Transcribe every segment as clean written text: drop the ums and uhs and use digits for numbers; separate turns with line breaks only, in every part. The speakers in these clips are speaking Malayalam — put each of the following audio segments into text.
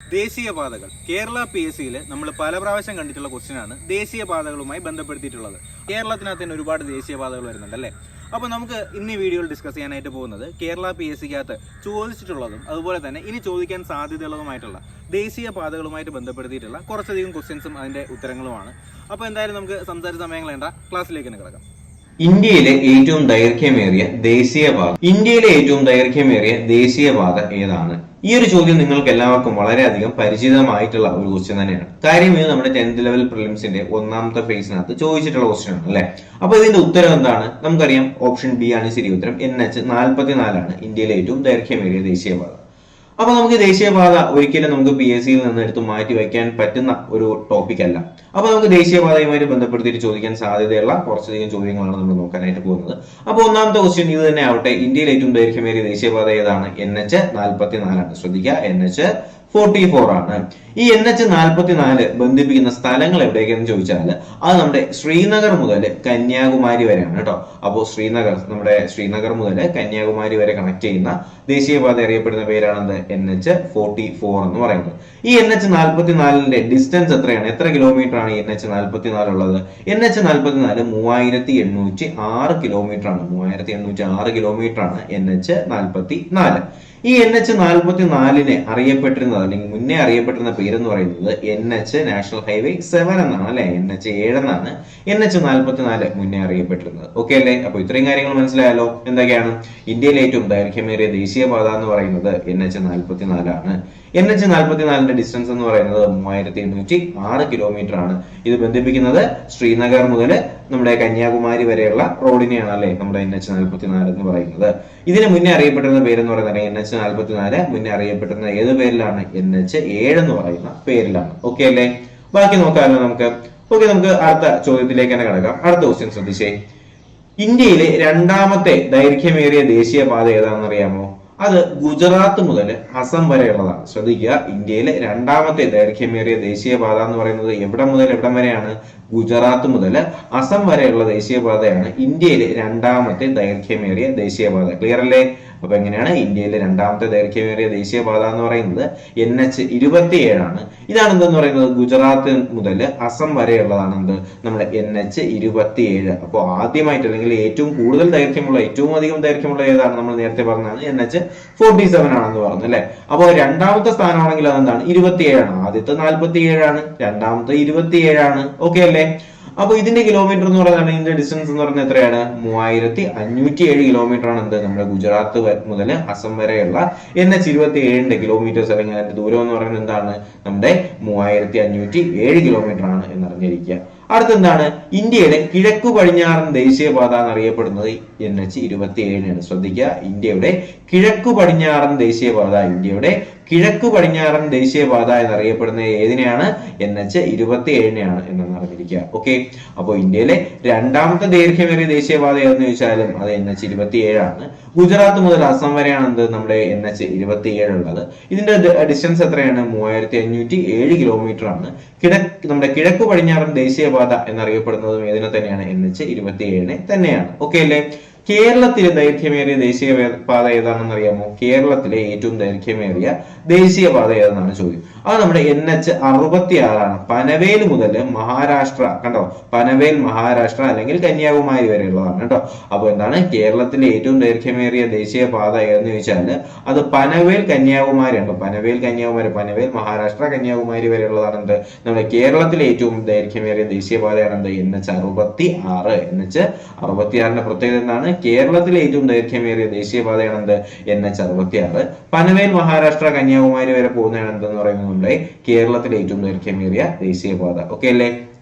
ദേശീയപാതകൾ കേരള PSCയിൽ നമ്മൾ പല പ്രാവശ്യം കണ്ടിട്ടുള്ള ക്വസ്റ്റ്യനാണ് ദേശീയപാതകളുമായി ബന്ധപ്പെടുത്തിയിട്ടുള്ളത്. കേരളത്തിനകത്ത് തന്നെ ഒരുപാട് ദേശീയപാതകൾ വരുന്നുണ്ട് അല്ലേ. അപ്പോൾ നമുക്ക് ഇന്ന് ഈ വീഡിയോയിൽ ഡിസ്കസ് ചെയ്യാനായിട്ട് പോകുന്നത് കേരള PSCക്കകത്ത് ചോദിച്ചിട്ടുള്ളതും അതുപോലെ തന്നെ ഇനി ചോദിക്കാൻ സാധ്യതയുള്ളതുമായിട്ടുള്ള ദേശീയപാതകളുമായിട്ട് ബന്ധപ്പെടുത്തിയിട്ടുള്ള കുറച്ചധികം ക്വസ്റ്റ്യൻസും അതിൻ്റെ ഉത്തരങ്ങളുമാണ്. അപ്പോൾ എന്തായാലും നമുക്ക് സംസാരിച്ച സമയം വേണ്ട, ക്ലാസ്സിലേക്ക് തന്നെ കിടക്കാം.
ഇന്ത്യയിലെ ഏറ്റവും ദൈർഘ്യമേറിയ ദേശീയപാത ഏതാണ്? ഈ ഒരു ചോദ്യം നിങ്ങൾക്ക് എല്ലാവർക്കും വളരെയധികം പരിചിതമായിട്ടുള്ള ഒരു ക്വസ്റ്റ്യൻ തന്നെയാണ്. കാര്യം ഇത് നമ്മുടെ 10th ലെവൽ പ്രിലിംസിന്റെ ഒന്നാമത്തെ ഫേസിനകത്ത് ചോദിച്ചിട്ടുള്ള ക്വസ്റ്റ്യൻ ആണ് അല്ലെ. അപ്പൊ ഇതിന്റെ ഉത്തരം എന്താണ്? നമുക്കറിയാം, ഓപ്ഷൻ ബി ആണ് ശരി ഉത്തരം. NH44 ആണ് ഇന്ത്യയിലെ ഏറ്റവും ദൈർഘ്യമേറിയ ദേശീയപാത. അപ്പൊ നമുക്ക് ദേശീയപാത ഒരിക്കലും നമുക്ക് PSCയിൽ നിന്ന് എടുത്ത് മാറ്റി വയ്ക്കാൻ പറ്റുന്ന ഒരു ടോപ്പിക് അല്ല. അപ്പൊ നമുക്ക് ദേശീയപാതയുമായിട്ട് ബന്ധപ്പെടുത്തിയിട്ട് ചോദിക്കാൻ സാധ്യതയുള്ള കുറച്ചധികം ചോദ്യങ്ങളാണ് നമ്മൾ നോക്കാനായിട്ട് പോകുന്നത്. അപ്പൊ ഒന്നാമത്തെ ക്വസ്റ്റ്യൻ ഇത് തന്നെ ആവട്ടെ. ഇന്ത്യയിൽ ഏറ്റവും ദൈർഘ്യമേറിയ ദേശീയപാത ഏതാണ്? NH44 ആണ്. ശ്രദ്ധിക്കുക, NH44 ആണ്. ഈ NH44 ബന്ധിപ്പിക്കുന്ന സ്ഥലങ്ങൾ എവിടേക്കെന്ന് ചോദിച്ചാൽ അത് നമ്മുടെ ശ്രീനഗർ മുതൽ കന്യാകുമാരി വരെയാണ് കേട്ടോ. അപ്പോൾ നമ്മുടെ ശ്രീനഗർ മുതൽ കന്യാകുമാരി വരെ കണക്ട് ചെയ്യുന്ന ദേശീയപാത അറിയപ്പെടുന്ന പേരാണ് NH44 എന്ന് പറയുന്നത്. ഈ NH44ന്റെ ഡിസ്റ്റൻസ് എത്രയാണ്? എത്ര കിലോമീറ്റർ ആണ് ഈ NH44 ഉള്ളത്? NH44 3806 കിലോമീറ്റർ ആണ്. 3806 കിലോമീറ്റർ ആണ് NH44. ഈ NH44 അറിയപ്പെട്ടിരുന്നത് അല്ലെങ്കിൽ മുന്നേ അറിയപ്പെട്ടിരുന്ന പേരെന്ന് പറയുന്നത് NH നാഷണൽ ഹൈവേ 7 എന്നാണ് അല്ലെ. NH7 എന്നാണ് NH44 മുന്നേ അറിയപ്പെട്ടിരുന്നത്. ഓക്കെ അല്ലേ? അപ്പൊ ഇത്രയും കാര്യങ്ങൾ മനസ്സിലായാലോ. എന്തൊക്കെയാണ്? ഇന്ത്യയിലെ ഏറ്റവും ദൈർഘ്യമേറിയ ദേശീയപാത എന്ന് പറയുന്നത് NH44 ആണ്. NH44ന്റെ ഡിസ്റ്റൻസ് എന്ന് പറയുന്നത് 3806 കിലോമീറ്റർ ആണ്. ഇത് ബന്ധിപ്പിക്കുന്നത് ശ്രീനഗർ മുതൽ നമ്മുടെ കന്യാകുമാരി വരെയുള്ള റോഡിനെയാണ് അല്ലെ നമ്മുടെ NH44 എന്ന് പറയുന്നത്. ഇതിന് മുന്നേ അറിയപ്പെട്ടിരുന്ന പേരെന്ന് പറയുന്നത് NH44 മുന്നേ അറിയപ്പെട്ടിരുന്ന ഏത് പേരിലാണ്? NH7 എന്ന് പറയുന്ന പേരിലാണ്. ഓക്കെ അല്ലേ? ബാക്കി നോക്കാമല്ലോ നമുക്ക്. ഓക്കെ, നമുക്ക് അടുത്ത ചോദ്യത്തിലേക്ക് തന്നെ കിടക്കാം. അടുത്ത ക്വസ്റ്റ്യൻ ശ്രദ്ധിച്ചേ. ഇന്ത്യയിലെ രണ്ടാമത്തെ ദൈർഘ്യമേറിയ ദേശീയപാത ഏതാണെന്ന് അറിയാമോ? അത് ഗുജറാത്ത് മുതൽ അസം വരെയുള്ളതാണ്. ശ്രദ്ധിക്കുക, ഇന്ത്യയിലെ രണ്ടാമത്തെ ദൈർഘ്യമേറിയ ദേശീയപാത എന്ന് പറയുന്നത് എവിടെ മുതൽ എവിടം വരെയാണ്? ഗുജറാത്ത് മുതൽ അസം വരെയുള്ള ദേശീയപാതയാണ് ഇന്ത്യയിലെ രണ്ടാമത്തെ ദൈർഘ്യമേറിയ ദേശീയപാത. ക്ലിയർ അല്ലേ? അപ്പൊ എങ്ങനെയാണ് ഇന്ത്യയിലെ രണ്ടാമത്തെ ദൈർഘ്യമേറിയ ദേശീയപാത എന്ന് പറയുന്നത്? NH27 ആണ്. ഇതാണ് എന്തെന്ന് പറയുന്നത്? ഗുജറാത്ത് മുതൽ അസം വരെയുള്ളതാണ് എന്ത്? നമ്മുടെ NH27. അപ്പോൾ ആദ്യമായിട്ട് അല്ലെങ്കിൽ ഏറ്റവും കൂടുതൽ ദൈർഘ്യമുള്ള ഏറ്റവും അധികം ദൈർഘ്യമുള്ള ഏതാണ്? നമ്മൾ നേരത്തെ പറഞ്ഞതാണ് NH47 ആണെന്ന് പറഞ്ഞു അല്ലെ. അപ്പോൾ രണ്ടാമത്തെ സ്ഥാനമാണെങ്കിൽ അതെന്താണ്? 27 ആണ്. ആദ്യത്തെ 47 ആണ്, രണ്ടാമത്തെ 27 ആണ്. ഓക്കെ അല്ലേ? അപ്പൊ ഇതിന്റെ കിലോമീറ്റർ എന്ന് പറയുന്നത്, ഇതിന്റെ ഡിസ്റ്റൻസ് എന്ന് പറയുന്നത് എത്രയാണ്? 3507 കിലോമീറ്റർ ആണ്. എന്ത്? നമ്മുടെ ഗുജറാത്ത് മുതൽ അസം വരെയുള്ള NH27ന്റെ കിലോമീറ്റേഴ്സ് അല്ലെങ്കിൽ അതിന്റെ ദൂരം എന്ന് പറയുന്നത് എന്താണ്? നമ്മുടെ 3507 കിലോമീറ്റർ ആണ് എന്നറിഞ്ഞിരിക്കുക. അടുത്തെന്താണ്? ഇന്ത്യയുടെ കിഴക്കു പടിഞ്ഞാറൻ ദേശീയപാത എന്നറിയപ്പെടുന്നത് NH27 ആണ്. ശ്രദ്ധിക്കുക, ഇന്ത്യയുടെ കിഴക്കു പടിഞ്ഞാറൻ ദേശീയപാത എന്നറിയപ്പെടുന്ന ഏതിനെയാണ്? NH27 എന്നാണ് അറിഞ്ഞിരിക്കുക. ഓക്കെ, അപ്പോൾ ഇന്ത്യയിലെ രണ്ടാമത്തെ ദൈർഘ്യമേറിയ ദേശീയപാത ഏതെന്ന് ചോദിച്ചാലും അത് NH27 ആണ്. ഗുജറാത്ത് മുതൽ അസം വരെയാണ് എന്ത്? നമ്മുടെ NH27 ഉള്ളത്. ഇതിന്റെ ഡിസ്റ്റൻസ് എത്രയാണ്? 3507 കിലോമീറ്റർ ആണ്. നമ്മുടെ കിഴക്കു പടിഞ്ഞാറൻ ദേശീയപാത എന്നറിയപ്പെടുന്നതും ഏതിനെ തന്നെയാണ്? NH27 തന്നെയാണ്. ഓക്കെ അല്ലേ? കേരളത്തിലെ ദൈർഘ്യമേറിയ ദേശീയപാത ഏതാണെന്ന് അറിയാമോ? കേരളത്തിലെ ഏറ്റവും ദൈർഘ്യമേറിയ ദേശീയപാത ഏതെന്നാണ് ചോദ്യം. അത് നമ്മുടെ NH66 ആണ്. പനവേൽ മുതൽ മഹാരാഷ്ട്ര, കണ്ടോ, പനവേൽ മഹാരാഷ്ട്ര അല്ലെങ്കിൽ കന്യാകുമാരി വരെയുള്ളതാണ് കേട്ടോ. അപ്പൊ എന്താണ് കേരളത്തിലെ ഏറ്റവും ദൈർഘ്യമേറിയ ദേശീയപാത ഏതെന്ന് ചോദിച്ചാൽ അത് പനവേൽ കന്യാകുമാരി ആണ്. പനവേൽ മഹാരാഷ്ട്ര കന്യാകുമാരി വരെയുള്ളതാണ് എന്ത്? നമ്മുടെ കേരളത്തിലെ ഏറ്റവും ദൈർഘ്യമേറിയ ദേശീയപാതയാണ് എന്ത്? NH66. NH66ന്റെ പ്രത്യേകത എന്താണ്? കേരളത്തിലെ ഏറ്റവും ദൈർഘ്യമേറിയ ദേശീയപാതയാണ് എന്ത്? NH66. പനവേൽ മഹാരാഷ്ട്ര കന്യാകുമാരി വരെ പോകുന്നതാണ് എന്തെന്ന് പറയുന്നത് നമ്മുടെ കേരളത്തിലെ ഏറ്റവും ദൈർഘ്യമേറിയ ദേശീയപാത. ഓക്കെ അല്ലേ?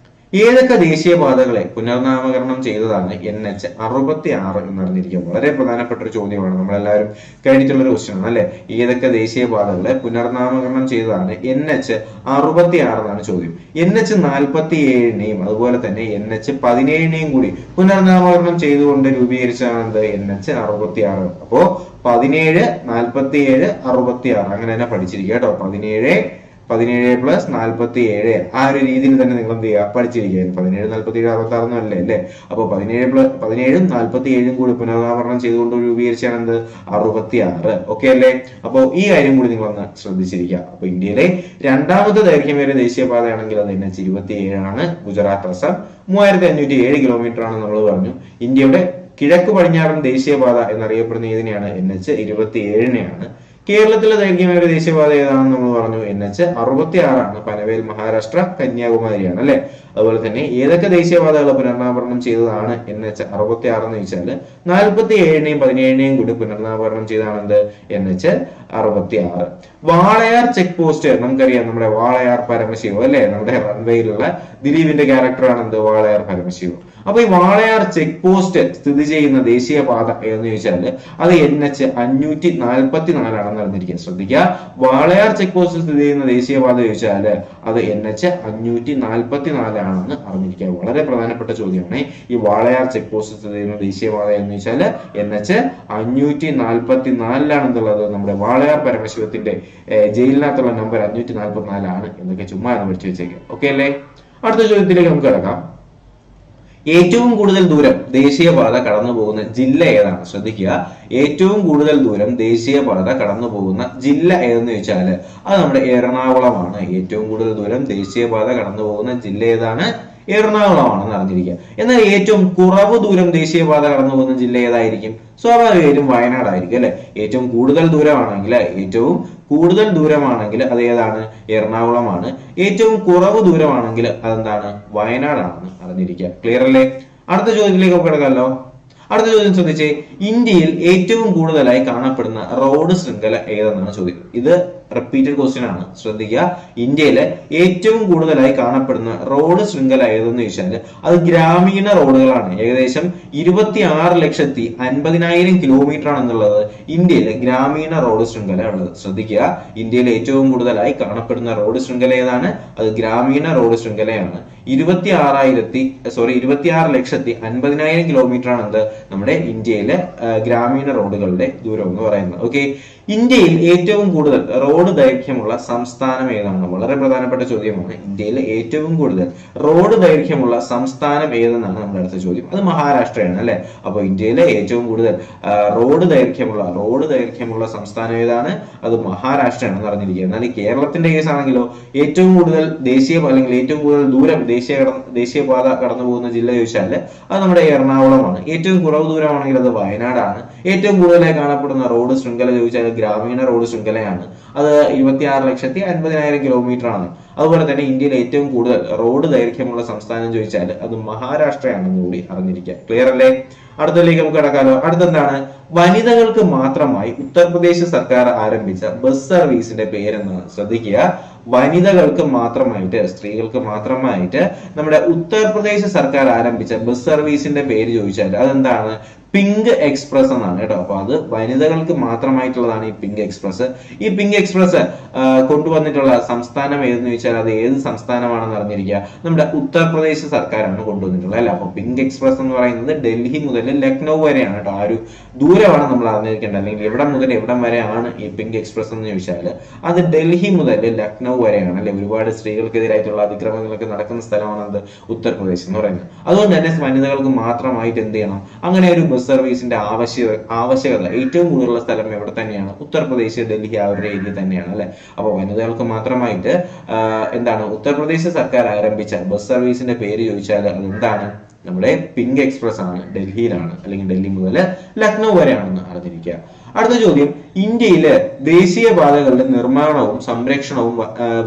ഏതൊക്കെ ദേശീയപാതകളെ പുനർനാമകരണം ചെയ്തതാണ് NH66 എന്നറിഞ്ഞിരിക്കുക? വളരെ പ്രധാനപ്പെട്ട ഒരു ചോദ്യമാണ്. നമ്മളെല്ലാവരും കഴിഞ്ഞിട്ടുള്ള ഒരു ക്വസ്റ്റ്യൻ ആണ് അല്ലെ. ഏതൊക്കെ ദേശീയപാതകളെ പുനർനാമകരണം ചെയ്തതാണ് NH66 എന്നാണ് ചോദ്യം. NH47നെയും അതുപോലെ തന്നെ NH17നെയും കൂടി പുനർനാമകരണം ചെയ്തുകൊണ്ട് രൂപീകരിച്ചതാണ് എന്ത്? NH66. അപ്പോ 17, 47, 66 അങ്ങനെ തന്നെ പഠിച്ചിരിക്കുക കേട്ടോ. 17, 17+47 ആ ഒരു രീതിയിൽ തന്നെ നിങ്ങൾ എന്ത് ചെയ്യുക, പഠിച്ചിരിക്കുകയായിരുന്നു. 17, 47, 66 അല്ലേ അല്ലേ? അപ്പൊ 17 47 കൂടി പുനരാവരണം ചെയ്തുകൊണ്ട് രൂപീകരിച്ചാണ് എന്ത്, 66. ഓക്കെ അല്ലേ? അപ്പൊ ഈ കാര്യം കൂടി നിങ്ങളൊന്ന് ശ്രദ്ധിച്ചിരിക്കുക. അപ്പൊ ഇന്ത്യയിലെ രണ്ടാമത്തെ ദൈർഘ്യമേറിയ ദേശീയപാതയാണെങ്കിൽ അത് NH 27 ആണ്. ഗുജറാത്ത് അസം 3507 കിലോമീറ്റർ ആണ് നമ്മൾ പറഞ്ഞു. ഇന്ത്യയുടെ കിഴക്ക് പടിഞ്ഞാറൻ ദേശീയപാത എന്നറിയപ്പെടുന്ന ഏതിനെയാണ്? NH 27നെയാണ്. കേരളത്തിലെ ദൈർഘ്യമേറിയ ദേശീയപാത ഏതാണെന്ന് നമ്മൾ പറഞ്ഞു? NH 66 ആണ്. പനവേൽ മഹാരാഷ്ട്ര കന്യാകുമാരിയാണ് അല്ലെ. അതുപോലെ തന്നെ ഏതൊക്കെ ദേശീയപാതകൾ പുനർനാമകരണം ചെയ്തതാണ് NH 66 എന്ന് ചോദിച്ചാൽ 47നെയും 17നെയും കൂടി പുനർനാമകരണം ചെയ്താണ് എന്ത്, NH 66. വാളയാർ ചെക്ക് പോസ്റ്റ് നമുക്കറിയാം, നമ്മുടെ വാളയാർ പരമശിവം അല്ലെ, നമ്മുടെ റൺവേയിലുള്ള ദിലീപിന്റെ ക്യാരക്ടറാണ് എന്ത്, വാളയാർ പരമശിവം. അപ്പൊ ഈ വാളയാർ ചെക്ക് പോസ്റ്റ് സ്ഥിതി ചെയ്യുന്ന ദേശീയപാത ഏതെന്ന് ചോദിച്ചാൽ അത് NH 544 ആണെന്ന് അറിഞ്ഞിരിക്കുക. ശ്രദ്ധിക്കുക, വാളയാർ ചെക്ക് പോസ്റ്റ് സ്ഥിതി ചെയ്യുന്ന ദേശീയപാത ചോദിച്ചാൽ അത് NH 544 ആണെന്ന് അറിഞ്ഞിരിക്കുക. വളരെ പ്രധാനപ്പെട്ട ചോദ്യമാണ്. ഈ വാളയാർ ചെക്ക് പോസ്റ്റ് സ്ഥിതി ചെയ്യുന്ന ദേശീയപാത എന്ന് വെച്ചാൽ NH 544 നമ്മുടെ വാളയാർ പരമശിവത്തിന്റെ ജയിലിനകത്തുള്ള നമ്പർ 544 ആണ് എന്നൊക്കെ ചുമ്മാ പഠിച്ചു വെച്ചേക്കാം. ഓക്കെ അല്ലേ? അടുത്ത ചോദ്യത്തിലേക്ക് നമുക്ക് കിടക്കാം. ഏറ്റവും കൂടുതൽ ദൂരം ദേശീയപാത കടന്നു പോകുന്ന ജില്ല ഏതാണ്? ശ്രദ്ധിക്കുക, ഏറ്റവും കൂടുതൽ ദൂരം ദേശീയപാത കടന്നു പോകുന്ന ജില്ല ഏതെന്ന് ചോദിച്ചാൽ അത് നമ്മുടെ എറണാകുളമാണ്. ഏറ്റവും കൂടുതൽ ദൂരം ദേശീയപാത കടന്നു പോകുന്ന ജില്ല ഏതാണ്? എറണാകുളമാണെന്ന് അറിഞ്ഞിരിക്കുക. എന്നാൽ ഏറ്റവും കുറവ് ദൂരം ദേശീയപാത കടന്നു പോകുന്ന ജില്ല ഏതായിരിക്കും? സ്വാഭാവികമായിട്ടും വയനാടായിരിക്കും അല്ലെ. ഏറ്റവും കൂടുതൽ ദൂരമാണെങ്കിൽ അത് ഏതാണ്? എറണാകുളമാണ്. ഏറ്റവും കുറവ് ദൂരമാണെങ്കിൽ അതെന്താണ്? വയനാടാണെന്ന് അറിഞ്ഞിരിക്കുക. ക്ലിയർ അല്ലേ? അടുത്ത ചോദ്യത്തിലേക്ക് കിടക്കാമല്ലോ. അടുത്ത ചോദ്യം ശ്രദ്ധിച്ചേ, ഇന്ത്യയിൽ ഏറ്റവും കൂടുതലായി കാണപ്പെടുന്ന റോഡ് ശൃംഖല ഏതെന്നാണ് ചോദ്യം. ഇത് റിപ്പീറ്റഡ് ക്വസ്റ്റ്യൻ ആണ്. ശ്രദ്ധിക്കുക, ഇന്ത്യയിലെ ഏറ്റവും കൂടുതലായി കാണപ്പെടുന്ന റോഡ് ശൃംഖല ഏതെന്ന് ചോദിച്ചാൽ അത് ഗ്രാമീണ റോഡുകളാണ്. ഏകദേശം 26,50,000 കിലോമീറ്റർ ആണെന്നുള്ളത് ഇന്ത്യയിലെ ഗ്രാമീണ റോഡ് ശൃംഖല ഉള്ളത്. ശ്രദ്ധിക്കുക, ഇന്ത്യയിൽ ഏറ്റവും കൂടുതലായി കാണപ്പെടുന്ന റോഡ് ശൃംഖല ഏതാണ്? അത് ഗ്രാമീണ റോഡ് ശൃംഖലയാണ്. 26,50,000 കിലോമീറ്റർ ആണ് എന്ത്, നമ്മുടെ ഇന്ത്യയിലെ ഗ്രാമീണ റോഡുകളുടെ ദൂരം എന്ന് പറയുന്നത്. ഓക്കെ, ഇന്ത്യയിൽ ഏറ്റവും കൂടുതൽ റോഡ് ദൈർഘ്യമുള്ള സംസ്ഥാനം ഏതാണ്? വളരെ പ്രധാനപ്പെട്ട ചോദ്യമാണ്. ഇന്ത്യയിൽ ഏറ്റവും കൂടുതൽ റോഡ് ദൈർഘ്യമുള്ള സംസ്ഥാനം ഏതെന്നാണ് നമ്മുടെ അടുത്ത ചോദ്യം. അത് മഹാരാഷ്ട്രയാണ് അല്ലെ. അപ്പൊ ഇന്ത്യയിലെ ഏറ്റവും കൂടുതൽ റോഡ് ദൈർഘ്യമുള്ള സംസ്ഥാനം ഏതാണ്? അത് മഹാരാഷ്ട്രയാണെന്ന് അറിഞ്ഞിരിക്കുക. എന്നാൽ ഈ കേരളത്തിന്റെ കേസ് ആണെങ്കിലോ ഏറ്റവും കൂടുതൽ ഏറ്റവും കൂടുതൽ ദൂരം ദേശീയപാത കടന്നു പോകുന്ന ജില്ല ചോദിച്ചാൽ അത് നമ്മുടെ എറണാകുളമാണ്. ഏറ്റവും കുറവ് ദൂരമാണെങ്കിൽ അത് വയനാടാണ്. ഏറ്റവും കൂടുതലായി കാണപ്പെടുന്ന റോഡ് ശൃംഖല ചോദിച്ചാൽ ഗ്രാമീണ റോഡ് ശൃംഖലയാണ്. അത് 26,50,000 കിലോമീറ്റർ ആണ്. അതുപോലെ തന്നെ ഇന്ത്യയിൽ ഏറ്റവും കൂടുതൽ റോഡ് ദൈർഘ്യമുള്ള സംസ്ഥാനം ചോദിച്ചാൽ അത് മഹാരാഷ്ട്രയാണെന്ന് കൂടി അറിഞ്ഞിരിക്കുക. ക്ലിയർ അല്ലേ? അടുത്തതിലേക്ക് നമുക്ക് കിടക്കാലോ. അടുത്തെന്താണ്? വനിതകൾക്ക് മാത്രമായി ഉത്തർപ്രദേശ് സർക്കാർ ആരംഭിച്ച ബസ് സർവീസിന്റെ പേരെന്നാണ്. ശ്രദ്ധിക്കുക, വനിതകൾക്ക് മാത്രമായിട്ട്, സ്ത്രീകൾക്ക് മാത്രമായിട്ട് നമ്മുടെ ഉത്തർപ്രദേശ് സർക്കാർ ആരംഭിച്ച ബസ് സർവീസിന്റെ പേര് ചോദിച്ചാൽ അതെന്താണ്? പിങ്ക് എക്സ്പ്രസ് എന്നാണ് കേട്ടോ. അപ്പൊ അത് വനിതകൾക്ക് മാത്രമായിട്ടുള്ളതാണ് ഈ പിങ്ക് എക്സ്പ്രസ്. ഈ പിങ്ക് എക്സ്പ്രസ് കൊണ്ടുവന്നിട്ടുള്ള സംസ്ഥാനം ഏതെന്ന് ചോദിച്ചാൽ അത് ഏത് സംസ്ഥാനമാണെന്ന് അറിഞ്ഞിരിക്കുക. നമ്മുടെ ഉത്തർപ്രദേശ് സർക്കാരാണ് കൊണ്ടുവന്നിട്ടുള്ളത് അല്ലെ. അപ്പൊ പിങ്ക് എക്സ്പ്രസ് എന്ന് പറയുന്നത് ഡൽഹി മുതൽ ലക്നൗ വരെയാണ് കേട്ടോ. ആ ഒരു ദൂരമാണ് നമ്മൾ അറിഞ്ഞിരിക്കേണ്ടത്. അല്ലെങ്കിൽ എവിടം മുതൽ എവിടം വരെയാണ് ഈ പിങ്ക് എക്സ്പ്രസ് എന്ന് ചോദിച്ചാൽ അത് ഡൽഹി മുതൽ ലക്നൗ വരെയാണ് അല്ലെ. ഒരുപാട് സ്ത്രീകൾക്കെതിരായിട്ടുള്ള അതിക്രമങ്ങളൊക്കെ നടക്കുന്ന സ്ഥലമാണ് അത് ഉത്തർപ്രദേശ് എന്ന് പറയുന്നത്. അതുകൊണ്ട് തന്നെ വനിതകൾക്ക് മാത്രമായിട്ട് എന്ത് ചെയ്യണം? അങ്ങനെ ഒരു ബസ് സർവീസിന്റെ ആവശ്യകത ഏറ്റവും കൂടുതലുള്ള സ്ഥലം എവിടെ തന്നെയാണ്? ഉത്തർപ്രദേശ്, ഡൽഹി ആ ഒരു ഏരിയ തന്നെയാണ് അല്ലെ. അപ്പൊ വനിതകൾക്ക് മാത്രമായിട്ട് എന്താണ് ഉത്തർപ്രദേശ് സർക്കാർ ആരംഭിച്ച ബസ് സർവീസിന്റെ പേര് ചോദിച്ചാൽ അതെന്താണ്? നമ്മുടെ പിങ്ക് എക്സ്പ്രസ് ആണ്. ഡൽഹിയിലാണ്, അല്ലെങ്കിൽ ഡൽഹി മുതൽ ലക്നൗ വരെയാണെന്ന് അറിഞ്ഞിരിക്കുക. അടുത്ത ചോദ്യം, ഇന്ത്യയിലെ ദേശീയപാതകളുടെ നിർമ്മാണവും സംരക്ഷണവും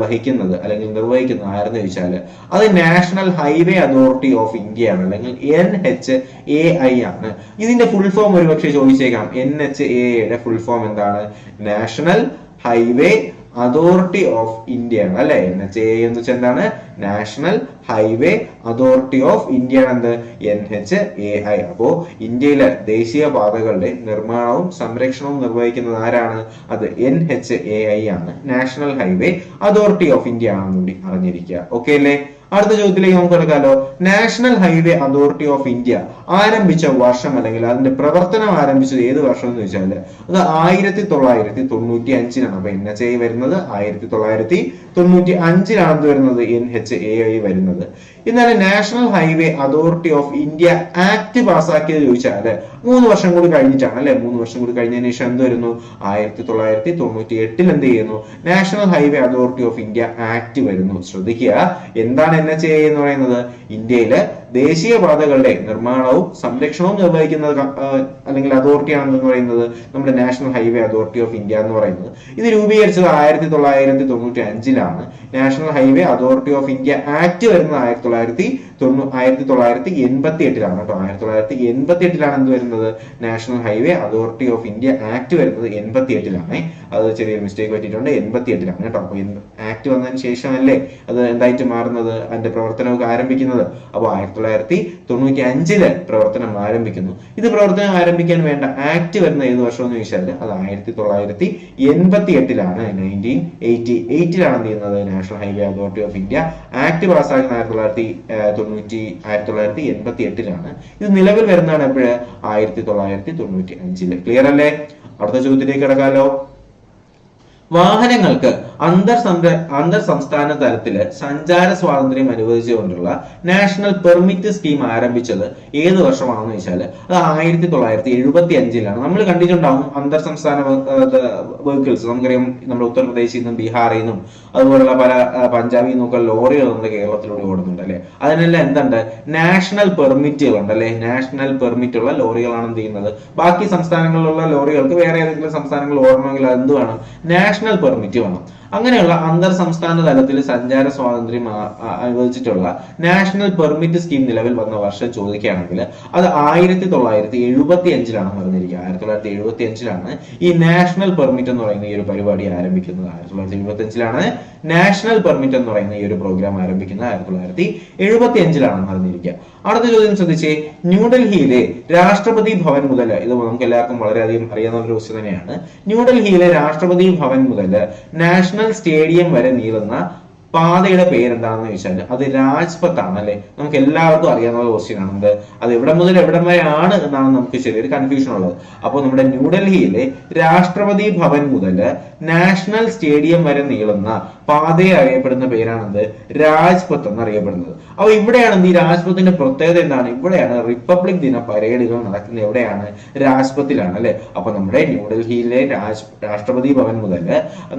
വഹിക്കുന്നത് അല്ലെങ്കിൽ നിർവഹിക്കുന്നത് ആരെന്ന് ചോദിച്ചാൽ അത് national highway authority of India ആണ്, അല്ലെങ്കിൽ NHAI ആണ്. ഇതിന്റെ ഫുൾ ഫോം ഒരുപക്ഷെ ചോദിച്ചേക്കാം. NHAIയുടെ ഫുൾ ഫോം എന്താണ്? National highway authority of India ആണ് അല്ലെ. NHAI എന്ന് വെച്ചാൽ എന്താണ്? National highway authority of India ആണ് എന്ത് NHAI. അപ്പോ ഇന്ത്യയിലെ ദേശീയ പാതകളുടെ നിർമ്മാണവും സംരക്ഷണവും നിർവഹിക്കുന്നത് ആരാണ്? അത് NHAI ആണ്, national highway authority of India ആണെന്ന് കൂടി അറിഞ്ഞിരിക്കുക. ഓക്കെ അല്ലേ? അടുത്ത ചോദ്യത്തിലേക്ക് നമുക്ക് എടുക്കാലോ. National highway authority of India ആരംഭിച്ച വർഷം അല്ലെങ്കിൽ അതിന്റെ പ്രവർത്തനം ആരംഭിച്ചത് ഏത് വർഷം എന്ന് ചോദിച്ചാൽ അത് 1995 അപ്പൊ NHAI വരുന്നത് 1995 വരുന്നത് NHAI വരുന്നത്. എന്നാലും national highway authority of India act പാസ്സാക്കിയത് ചോദിച്ചാല് 3 വർഷം കൂടി കഴിഞ്ഞിട്ടാണ് അല്ലെ. 3 വർഷം കൂടി കഴിഞ്ഞതിന് ശേഷം എന്ത് വരുന്നു? 1998 എന്ത് ചെയ്യുന്നു? National highway authority of India act വരുന്നു. ശ്രദ്ധിക്കുക, എന്താണ് NHAI എന്ന് പറയുന്നത്? ഇന്ത്യയിലെ ദേശീയ പാതകളുടെ നിർമ്മാണവും സംരക്ഷണവും നിർവഹിക്കുന്നത് അല്ലെങ്കിൽ അതോറിറ്റി ആണെന്ന് പറയുന്നത് നമ്മുടെ national highway authority of India എന്ന് പറയുന്നത്. ഇത് രൂപീകരിച്ചത് 1995 national highway authority of India act വരുന്നത് 1988 കേട്ടോ. 1988 എന്ത് വരുന്നത്? National highway authority of India act വരുന്നത് 88. അത് ചെറിയൊരു മിസ്റ്റേക്ക് പറ്റിയിട്ടുണ്ട്. 88 കേട്ടോ. അപ്പൊ ആക്ട് വന്നതിന് ശേഷമല്ലേ അത് എന്തായിട്ട് മാറുന്നത്? അതിന്റെ പ്രവർത്തനമൊക്കെ ആരംഭിക്കുന്നത്. അപ്പൊ 1995 പ്രവർത്തനം ആരംഭിക്കുന്നു. ഇത് പ്രവർത്തനം ആരംഭിക്കാൻ വേണ്ട ആക്ട് വരുന്ന ഏത് വർഷം എന്ന് ചോദിച്ചാൽ അത് 1988 1988 എന്ത് ചെയ്യുന്നത്? National highway authority of India act പാസ്സാക്കുന്ന 1988. ഇത് നിലവിൽ വരുന്നതാണ് എപ്പോഴ്? 1995. ക്ലിയർ അല്ലേ? അടുത്ത ചോദ്യത്തിലേക്ക് കിടക്കാലോ. വാഹനങ്ങൾക്ക് അന്തർ സംസ്ഥാന തലത്തില് സഞ്ചാര സ്വാതന്ത്ര്യം അനുവദിച്ചുകൊണ്ടുള്ള നാഷണൽ പെർമിറ്റ് സ്കീം ആരംഭിച്ചത് ഏത് വർഷമാണെന്ന് ചോദിച്ചാൽ അത് 1975. നമ്മൾ കണ്ടിട്ടുണ്ടാവും അന്തർ സംസ്ഥാന വെഹിക്കിൾസ്. നമുക്കറിയാം നമ്മുടെ ഉത്തർപ്രദേശിൽ നിന്നും ബീഹാറിൽ നിന്നും അതുപോലുള്ള പല പഞ്ചാബിൽ നിന്നൊക്കെ ലോറികൾ നമ്മുടെ കേരളത്തിലൂടെ ഓടുന്നുണ്ട് അല്ലെ. അതിനെല്ലാം എന്തുണ്ട്? നാഷണൽ പെർമിറ്റുകളുണ്ട് അല്ലെ. നാഷണൽ പെർമിറ്റ് ഉള്ള ലോറികളാണ് എന്ത് ചെയ്യുന്നത്? ബാക്കി സംസ്ഥാനങ്ങളിലുള്ള ലോറികൾക്ക് വേറെ ഏതെങ്കിലും സംസ്ഥാനങ്ങളിൽ ഓടണമെങ്കിൽ എന്ത് വേണം? നാഷണൽ പെർമിറ്റ് വേണം. അങ്ങനെയുള്ള അന്തർ സംസ്ഥാന തലത്തിൽ സഞ്ചാര സ്വാതന്ത്ര്യം അനുവദിച്ചിട്ടുള്ള നാഷണൽ പെർമിറ്റ് സ്കീം നിലവിൽ വന്ന വർഷം ചോദിക്കുകയാണെങ്കിൽ അത് 1975 പറഞ്ഞിരിക്കുക. 1975 ഈ നാഷണൽ പെർമിറ്റ് എന്ന് പറയുന്ന ഈ ഒരു പരിപാടി ആരംഭിക്കുന്നത്. 1975 നാഷണൽ പെർമിറ്റ് എന്ന് പറയുന്ന ഈ ഒരു പ്രോഗ്രാം ആരംഭിക്കുന്നത്. 1975 പറഞ്ഞിരിക്കുക. അടുത്ത ചോദ്യം ശ്രദ്ധിച്ചേ. ന്യൂഡൽഹിയിലെ രാഷ്ട്രപതി ഭവൻ മുതൽ, ഇത് നമുക്ക് എല്ലാവർക്കും വളരെയധികം അറിയാവുന്ന ഒരു ക്വസ്റ്റ്യൻ തന്നെയാണ്. ന്യൂഡൽഹിയിലെ രാഷ്ട്രപതി ഭവൻ മുതൽ നാഷണൽ സ്റ്റേഡിയം വരെ നീളുന്ന പാതയുടെ പേരെന്താണെന്ന് ചോദിച്ചാൽ അത് രാജ്പത്ത് ആണ് അല്ലെ. നമുക്ക് എല്ലാവർക്കും അറിയാവുന്ന ക്വസ്റ്റ്യൻ ആണ്. അത് എവിടെ മുതൽ എവിടം വരെ ആണ് എന്നാണ് നമുക്ക് ചെറിയൊരു കൺഫ്യൂഷൻ ഉള്ളത്. അപ്പോൾ നമ്മുടെ ന്യൂഡൽഹിയിലെ രാഷ്ട്രപതി ഭവൻ മുതൽ നാഷണൽ സ്റ്റേഡിയം വരെ നീളുന്ന പാതയെ അറിയപ്പെടുന്ന പേരാണെന്ത്? രാജ്പത്ത് എന്നറിയപ്പെടുന്നത്. അപ്പൊ ഇവിടെയാണ് ഈ രാജ്പത്തിന്റെ പ്രത്യേകത എന്താണ്? ഇവിടെയാണ് റിപ്പബ്ലിക് ദിന പരേഡുകൾ നടക്കുന്നത്. എവിടെയാണ്? രാജ്പത്തിലാണ് അല്ലെ. അപ്പൊ നമ്മുടെ ന്യൂഡൽഹിയിലെ രാഷ്ട്രപതി ഭവൻ മുതൽ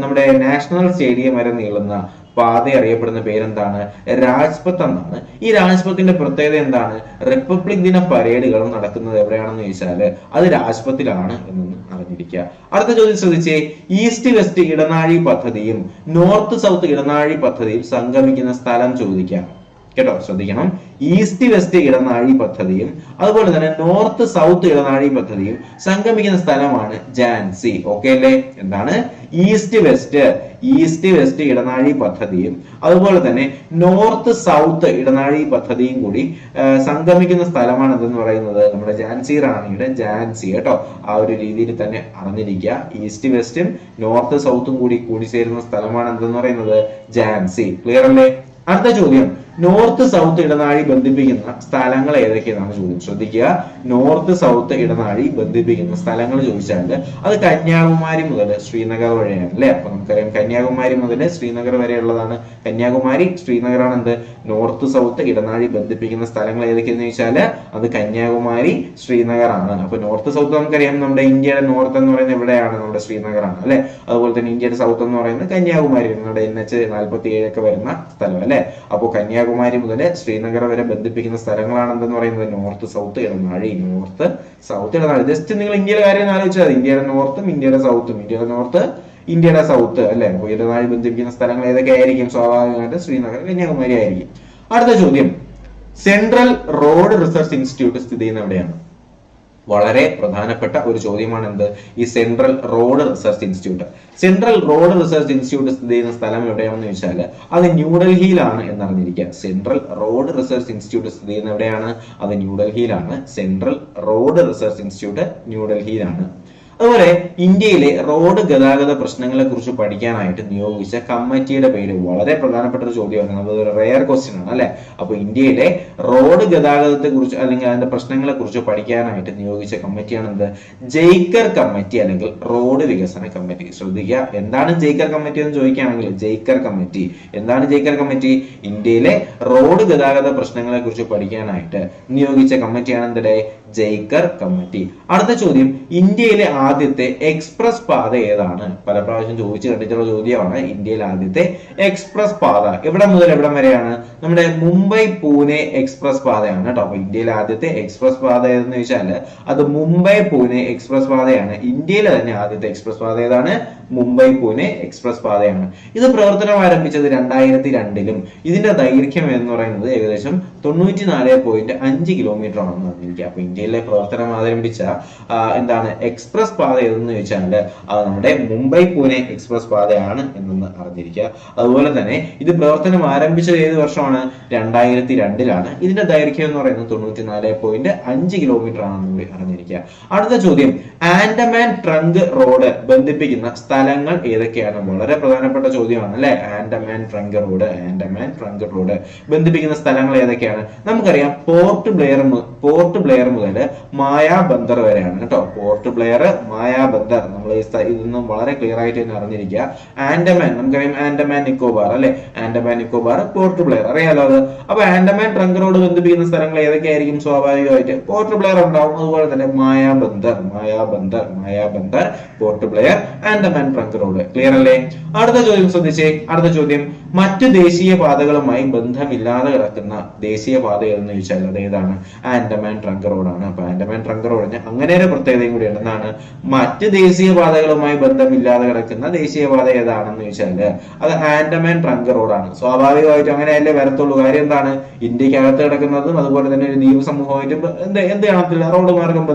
നമ്മുടെ നാഷണൽ സ്റ്റേഡിയം വരെ നീളുന്ന പാത അറിയപ്പെടുന്ന പേരെന്താണ്? രാജ്പത്ത് എന്നാണ്. ഈ രാജ്പത്തിന്റെ പ്രത്യേകത എന്താണ്? റിപ്പബ്ലിക് ദിന പരേഡുകൾ നടക്കുന്നത് എവിടെയാണെന്ന് ചോദിച്ചാൽ അത് രാജ്പത്തിലാണ് എന്ന് അറിഞ്ഞിരിക്കുക. അടുത്ത ചോദ്യം ശ്രദ്ധിച്ചേ. ഈസ്റ്റ് വെസ്റ്റ് ഇടനാഴി പദ്ധതിയും നോർത്ത് സൗത്ത് ഇടനാഴി പദ്ധതിയും സംഗമിക്കുന്ന സ്ഥലം ചോദിക്കാം കേട്ടോ. ശ്രദ്ധിക്കണം. ഈസ്റ്റ് വെസ്റ്റ് ഇടനാഴി പദ്ധതിയും അതുപോലെ തന്നെ നോർത്ത് സൗത്ത് ഇടനാഴി പദ്ധതിയും സംഗമിക്കുന്ന സ്ഥലമാണ് ഝാൻസി. ഓക്കെ അല്ലേ? എന്താണ്? ഈസ്റ്റ് വെസ്റ്റ് ഇടനാഴി പദ്ധതിയും അതുപോലെ തന്നെ നോർത്ത് സൗത്ത് ഇടനാഴി പദ്ധതിയും കൂടി സംഗമിക്കുന്ന സ്ഥലമാണ് എന്തെന്ന് പറയുന്നത് നമ്മുടെ ഝാൻസി റാണിയുടെ ഝാൻസി കേട്ടോ. ആ ഒരു രീതിയിൽ തന്നെ അറിഞ്ഞിരിക്കുക. ഈസ്റ്റ് വെസ്റ്റും നോർത്ത് സൗത്തും കൂടി കൂടിച്ചേരുന്ന സ്ഥലമാണ് എന്തെന്ന് പറയുന്നത് ഝാൻസി. ക്ലിയർ അല്ലേ? അടുത്ത ചോദ്യം. നോർത്ത് സൗത്ത് ഇടനാഴി ബന്ധിപ്പിക്കുന്ന സ്ഥലങ്ങൾ ഏതൊക്കെയാണ് ചോദ്യം. ശ്രദ്ധിക്കുക. നോർത്ത് സൗത്ത് ഇടനാഴി ബന്ധിപ്പിക്കുന്ന സ്ഥലങ്ങൾ ചോദിച്ചാൽ അത് കന്യാകുമാരി മുതൽ ശ്രീനഗർ വരെയാണ് അല്ലെ. അപ്പൊ നമുക്കറിയാം കന്യാകുമാരി മുതൽ ശ്രീനഗർ വരെയുള്ളതാണ്. കന്യാകുമാരി ശ്രീനഗറാണ് എന്ത്? നോർത്ത് സൗത്ത് ഇടനാഴി ബന്ധിപ്പിക്കുന്ന സ്ഥലങ്ങൾ ഏതൊക്കെയെന്ന് ചോദിച്ചാൽ അത് കന്യാകുമാരി ശ്രീനഗർ ആണ്. അപ്പൊ നോർത്ത് സൗത്ത് നമുക്കറിയാം നമ്മുടെ ഇന്ത്യയുടെ നോർത്ത് എന്ന് പറയുന്നത് എവിടെയാണ്? നമ്മുടെ ശ്രീനഗറാണ് അല്ലെ. അതുപോലെ തന്നെ ഇന്ത്യയുടെ സൗത്ത് എന്ന് പറയുന്നത് കന്യാകുമാരി, നമ്മുടെ NH-47 ഒക്കെ വരുന്ന സ്ഥലം അല്ലെ. അപ്പൊ കന്യാകുമാരി മുതൽ ശ്രീനഗർ വരെ ബന്ധിപ്പിക്കുന്ന സ്ഥലങ്ങളാണ് എന്തെന്ന് പറയുന്നത് നോർത്ത് സൗത്ത് ഇടനാഴി. നോർത്ത് സൗത്ത് ഇടനാഴി. ജസ്റ്റ് നിങ്ങൾ ഇന്ത്യയിലെ കാര്യം ആലോചിച്ചാൽ ഇന്ത്യയുടെ നോർത്തും ഇന്ത്യയുടെ സൗത്തും, ഇന്ത്യയുടെ നോർത്ത് ഇന്ത്യയുടെ സൗത്ത് അല്ലെ. അപ്പൊ ഇടനാഴി ബന്ധിപ്പിക്കുന്ന സ്ഥലങ്ങൾ ഏതൊക്കെ ആയിരിക്കും? സ്വാഭാവികമായിട്ട് ശ്രീനഗർ, കന്യാകുമാരി ആയിരിക്കും. അടുത്ത ചോദ്യം. സെൻട്രൽ റോഡ് റിസർച്ച് ഇൻസ്റ്റിറ്റ്യൂട്ട് സ്ഥിതി ചെയ്യുന്ന എവിടെയാണ്? വളരെ പ്രധാനപ്പെട്ട ഒരു ചോദ്യമാണ് എന്ത് ഈ central road research institute. Central road research institute സ്ഥിതി ചെയ്യുന്ന സ്ഥലം എവിടെയാണെന്ന് ചോദിച്ചാൽ അത് ന്യൂഡൽഹിയിലാണ് എന്നറിഞ്ഞിരിക്കുക. സെൻട്രൽ റോഡ് റിസർച്ച് ഇൻസ്റ്റിറ്റ്യൂട്ട് സ്ഥിതി ചെയ്യുന്ന എവിടെയാണ്? അത് ന്യൂഡൽഹിയിലാണ്. സെൻട്രൽ റോഡ് റിസർച്ച് ഇൻസ്റ്റിറ്റ്യൂട്ട് ന്യൂഡൽഹിയിലാണ്. അതുപോലെ ഇന്ത്യയിലെ റോഡ് ഗതാഗത പ്രശ്നങ്ങളെ കുറിച്ച് പഠിക്കാനായിട്ട് നിയോഗിച്ച കമ്മിറ്റിയുടെ പേര് വളരെ പ്രധാനപ്പെട്ട ഒരു ചോദ്യമാണ്. അതൊരു റെയർ ക്വസ്റ്റ്യൻ ആണ് അല്ലെ. അപ്പൊ ഇന്ത്യയിലെ റോഡ് ഗതാഗതത്തെ കുറിച്ച് അല്ലെങ്കിൽ അതിന്റെ പ്രശ്നങ്ങളെ കുറിച്ച് പഠിക്കാനായിട്ട് നിയോഗിച്ച കമ്മിറ്റിയാണ് എന്ത്? ജയ്ക്കർ കമ്മിറ്റി അല്ലെങ്കിൽ റോഡ് വികസന കമ്മിറ്റി. ശ്രദ്ധിക്കുക, എന്താണ് ജയ്ക്കർ കമ്മിറ്റി എന്ന് ചോദിക്കുകയാണെങ്കിൽ ജയ്ക്കർ കമ്മിറ്റി എന്താണ്? ജയ്ക്കർ കമ്മിറ്റി ഇന്ത്യയിലെ റോഡ് ഗതാഗത പ്രശ്നങ്ങളെ കുറിച്ച് പഠിക്കാനായിട്ട് നിയോഗിച്ച കമ്മിറ്റിയാണ് എന്തിടെ? ജയ്ക്കർ കമ്മിറ്റി. അടുത്ത ചോദ്യം, ഇന്ത്യയിലെ ആദ്യത്തെ എക്സ്പ്രസ് പാത ഏതാണ്? പല പ്രാവശ്യം ചോദിച്ചു കണ്ടിട്ടുള്ള ചോദ്യമാണ്. ഇന്ത്യയിലെ ആദ്യത്തെ എക്സ്പ്രസ് പാത എവിടെ മുതൽ എവിടം വരെയാണ്? നമ്മുടെ മുംബൈ പൂനെ എക്സ്പ്രസ് പാതയാണ് കേട്ടോ. അപ്പൊ ഇന്ത്യയിലെ ആദ്യത്തെ എക്സ്പ്രസ് പാത ഏതെന്ന് ചോദിച്ചാൽ അത് മുംബൈ പൂനെ എക്സ്പ്രസ് പാതയാണ്. ഇന്ത്യയിലെ തന്നെ ആദ്യത്തെ എക്സ്പ്രസ് പാത ഏതാണ്? മുംബൈ പൂനെ എക്സ്പ്രസ് പാതയാണ്. ഇത് പ്രവർത്തനം ആരംഭിച്ചത് 2002-ലും. ഇതിന്റെ ദൈർഘ്യം എന്ന് പറയുന്നത് ഏകദേശം 94.5 കിലോമീറ്റർ ആണെന്ന് പറഞ്ഞിരിക്കുക. അപ്പൊ ഇന്ത്യയിലെ പ്രവർത്തനം ആരംഭിച്ച എന്താണ് എക്സ്പ്രസ് പാത ഏതെന്ന് ചോദിച്ചാൽ അത് നമ്മുടെ മുംബൈ പൂനെ എക്സ്പ്രസ് പാതയാണ് എന്നൊന്ന് അറിഞ്ഞിരിക്കുക. അതുപോലെ തന്നെ ഇത് പ്രവർത്തനം ആരംഭിച്ചത് ഏത് വർഷമാണ്? 2002-ലാണ്. ഇതിന്റെ ദൈർഘ്യം എന്ന് പറയുന്നത് 94.5 കിലോമീറ്റർ ആണെന്ന് കൂടി അറിഞ്ഞിരിക്കുക. അടുത്ത ചോദ്യം, ആൻഡമാൻ ട്രങ്ക് റോഡ് ബന്ധിപ്പിക്കുന്ന സ്ഥലങ്ങൾ ഏതൊക്കെയാണ്? വളരെ പ്രധാനപ്പെട്ട ചോദ്യമാണ് അല്ലെ. ആൻഡമാൻ ട്രങ്ക് റോഡ് ബന്ധിപ്പിക്കുന്ന സ്ഥലങ്ങൾ ഏതൊക്കെയാണ്? നമുക്കറിയാം പോർട്ട് ബ്ലെയർ മുതൽ മായാബന്ദർ വരെയാണ് കേട്ടോ. പോർട്ട് ബ്ലെയർ, മായാബന്ദർ നമ്മൾ ഇതൊന്നും വളരെ ക്ലിയർ ആയിട്ട് തന്നെ അറിഞ്ഞിരിക്കുക. ആൻഡമാൻ നമുക്കറിയാം, ആൻഡമാൻ നിക്കോബാർ അല്ലെ. ആൻഡമാൻ നിക്കോബാർ, പോർട്ട് ബ്ലെയർ അറിയാലോ അത്. അപ്പൊ ആൻഡമാൻ ട്രങ്ക് റോഡ് ബന്ധിപ്പിക്കുന്ന സ്ഥലങ്ങൾ ഏതൊക്കെയായിരിക്കും? സ്വാഭാവികമായിട്ട് പോർട്ട് ബ്ലെയർ ഉണ്ടാവും. അതുപോലെ തന്നെ Mayabunder, port Blair, Andaman trunk road. Clear അല്ലേ? അടുത്ത ചോദ്യം ശ്രദ്ധിച്ചേ. അടുത്ത ചോദ്യം, മറ്റു ദേശീയ പാതകളുമായി ബന്ധമില്ലാതെ കിടക്കുന്ന ദേശീയ പാത ഏതെന്ന് ചോദിച്ചാൽ അത് ഏതാണ്? ആൻഡമാൻ ട്രങ്ക് റോഡാണ്. അപ്പൊ ആൻഡമാൻ ട്രങ്ക് റോഡിന് അങ്ങനെ ഒരു പ്രത്യേകതയും കൂടിയാണ്. എന്താണ്? മറ്റ് ദേശീയ പാതകളുമായി ബന്ധമില്ലാതെ കിടക്കുന്ന ദേശീയ പാത ഏതാണെന്ന് ചോദിച്ചാല് അത് ആൻഡമാൻ ട്രങ്ക് റോഡാണ്. സ്വാഭാവികമായിട്ടും അങ്ങനെയല്ലേ വരത്തുള്ളൂ. കാര്യം എന്താണ്? ഇന്ത്യക്കകത്ത് കിടക്കുന്നതും അതുപോലെ തന്നെ ഒരു ദ്വീപ് സമൂഹമായിട്ടും എന്ത് കാണത്തില്ല? റോഡ് മാർഗം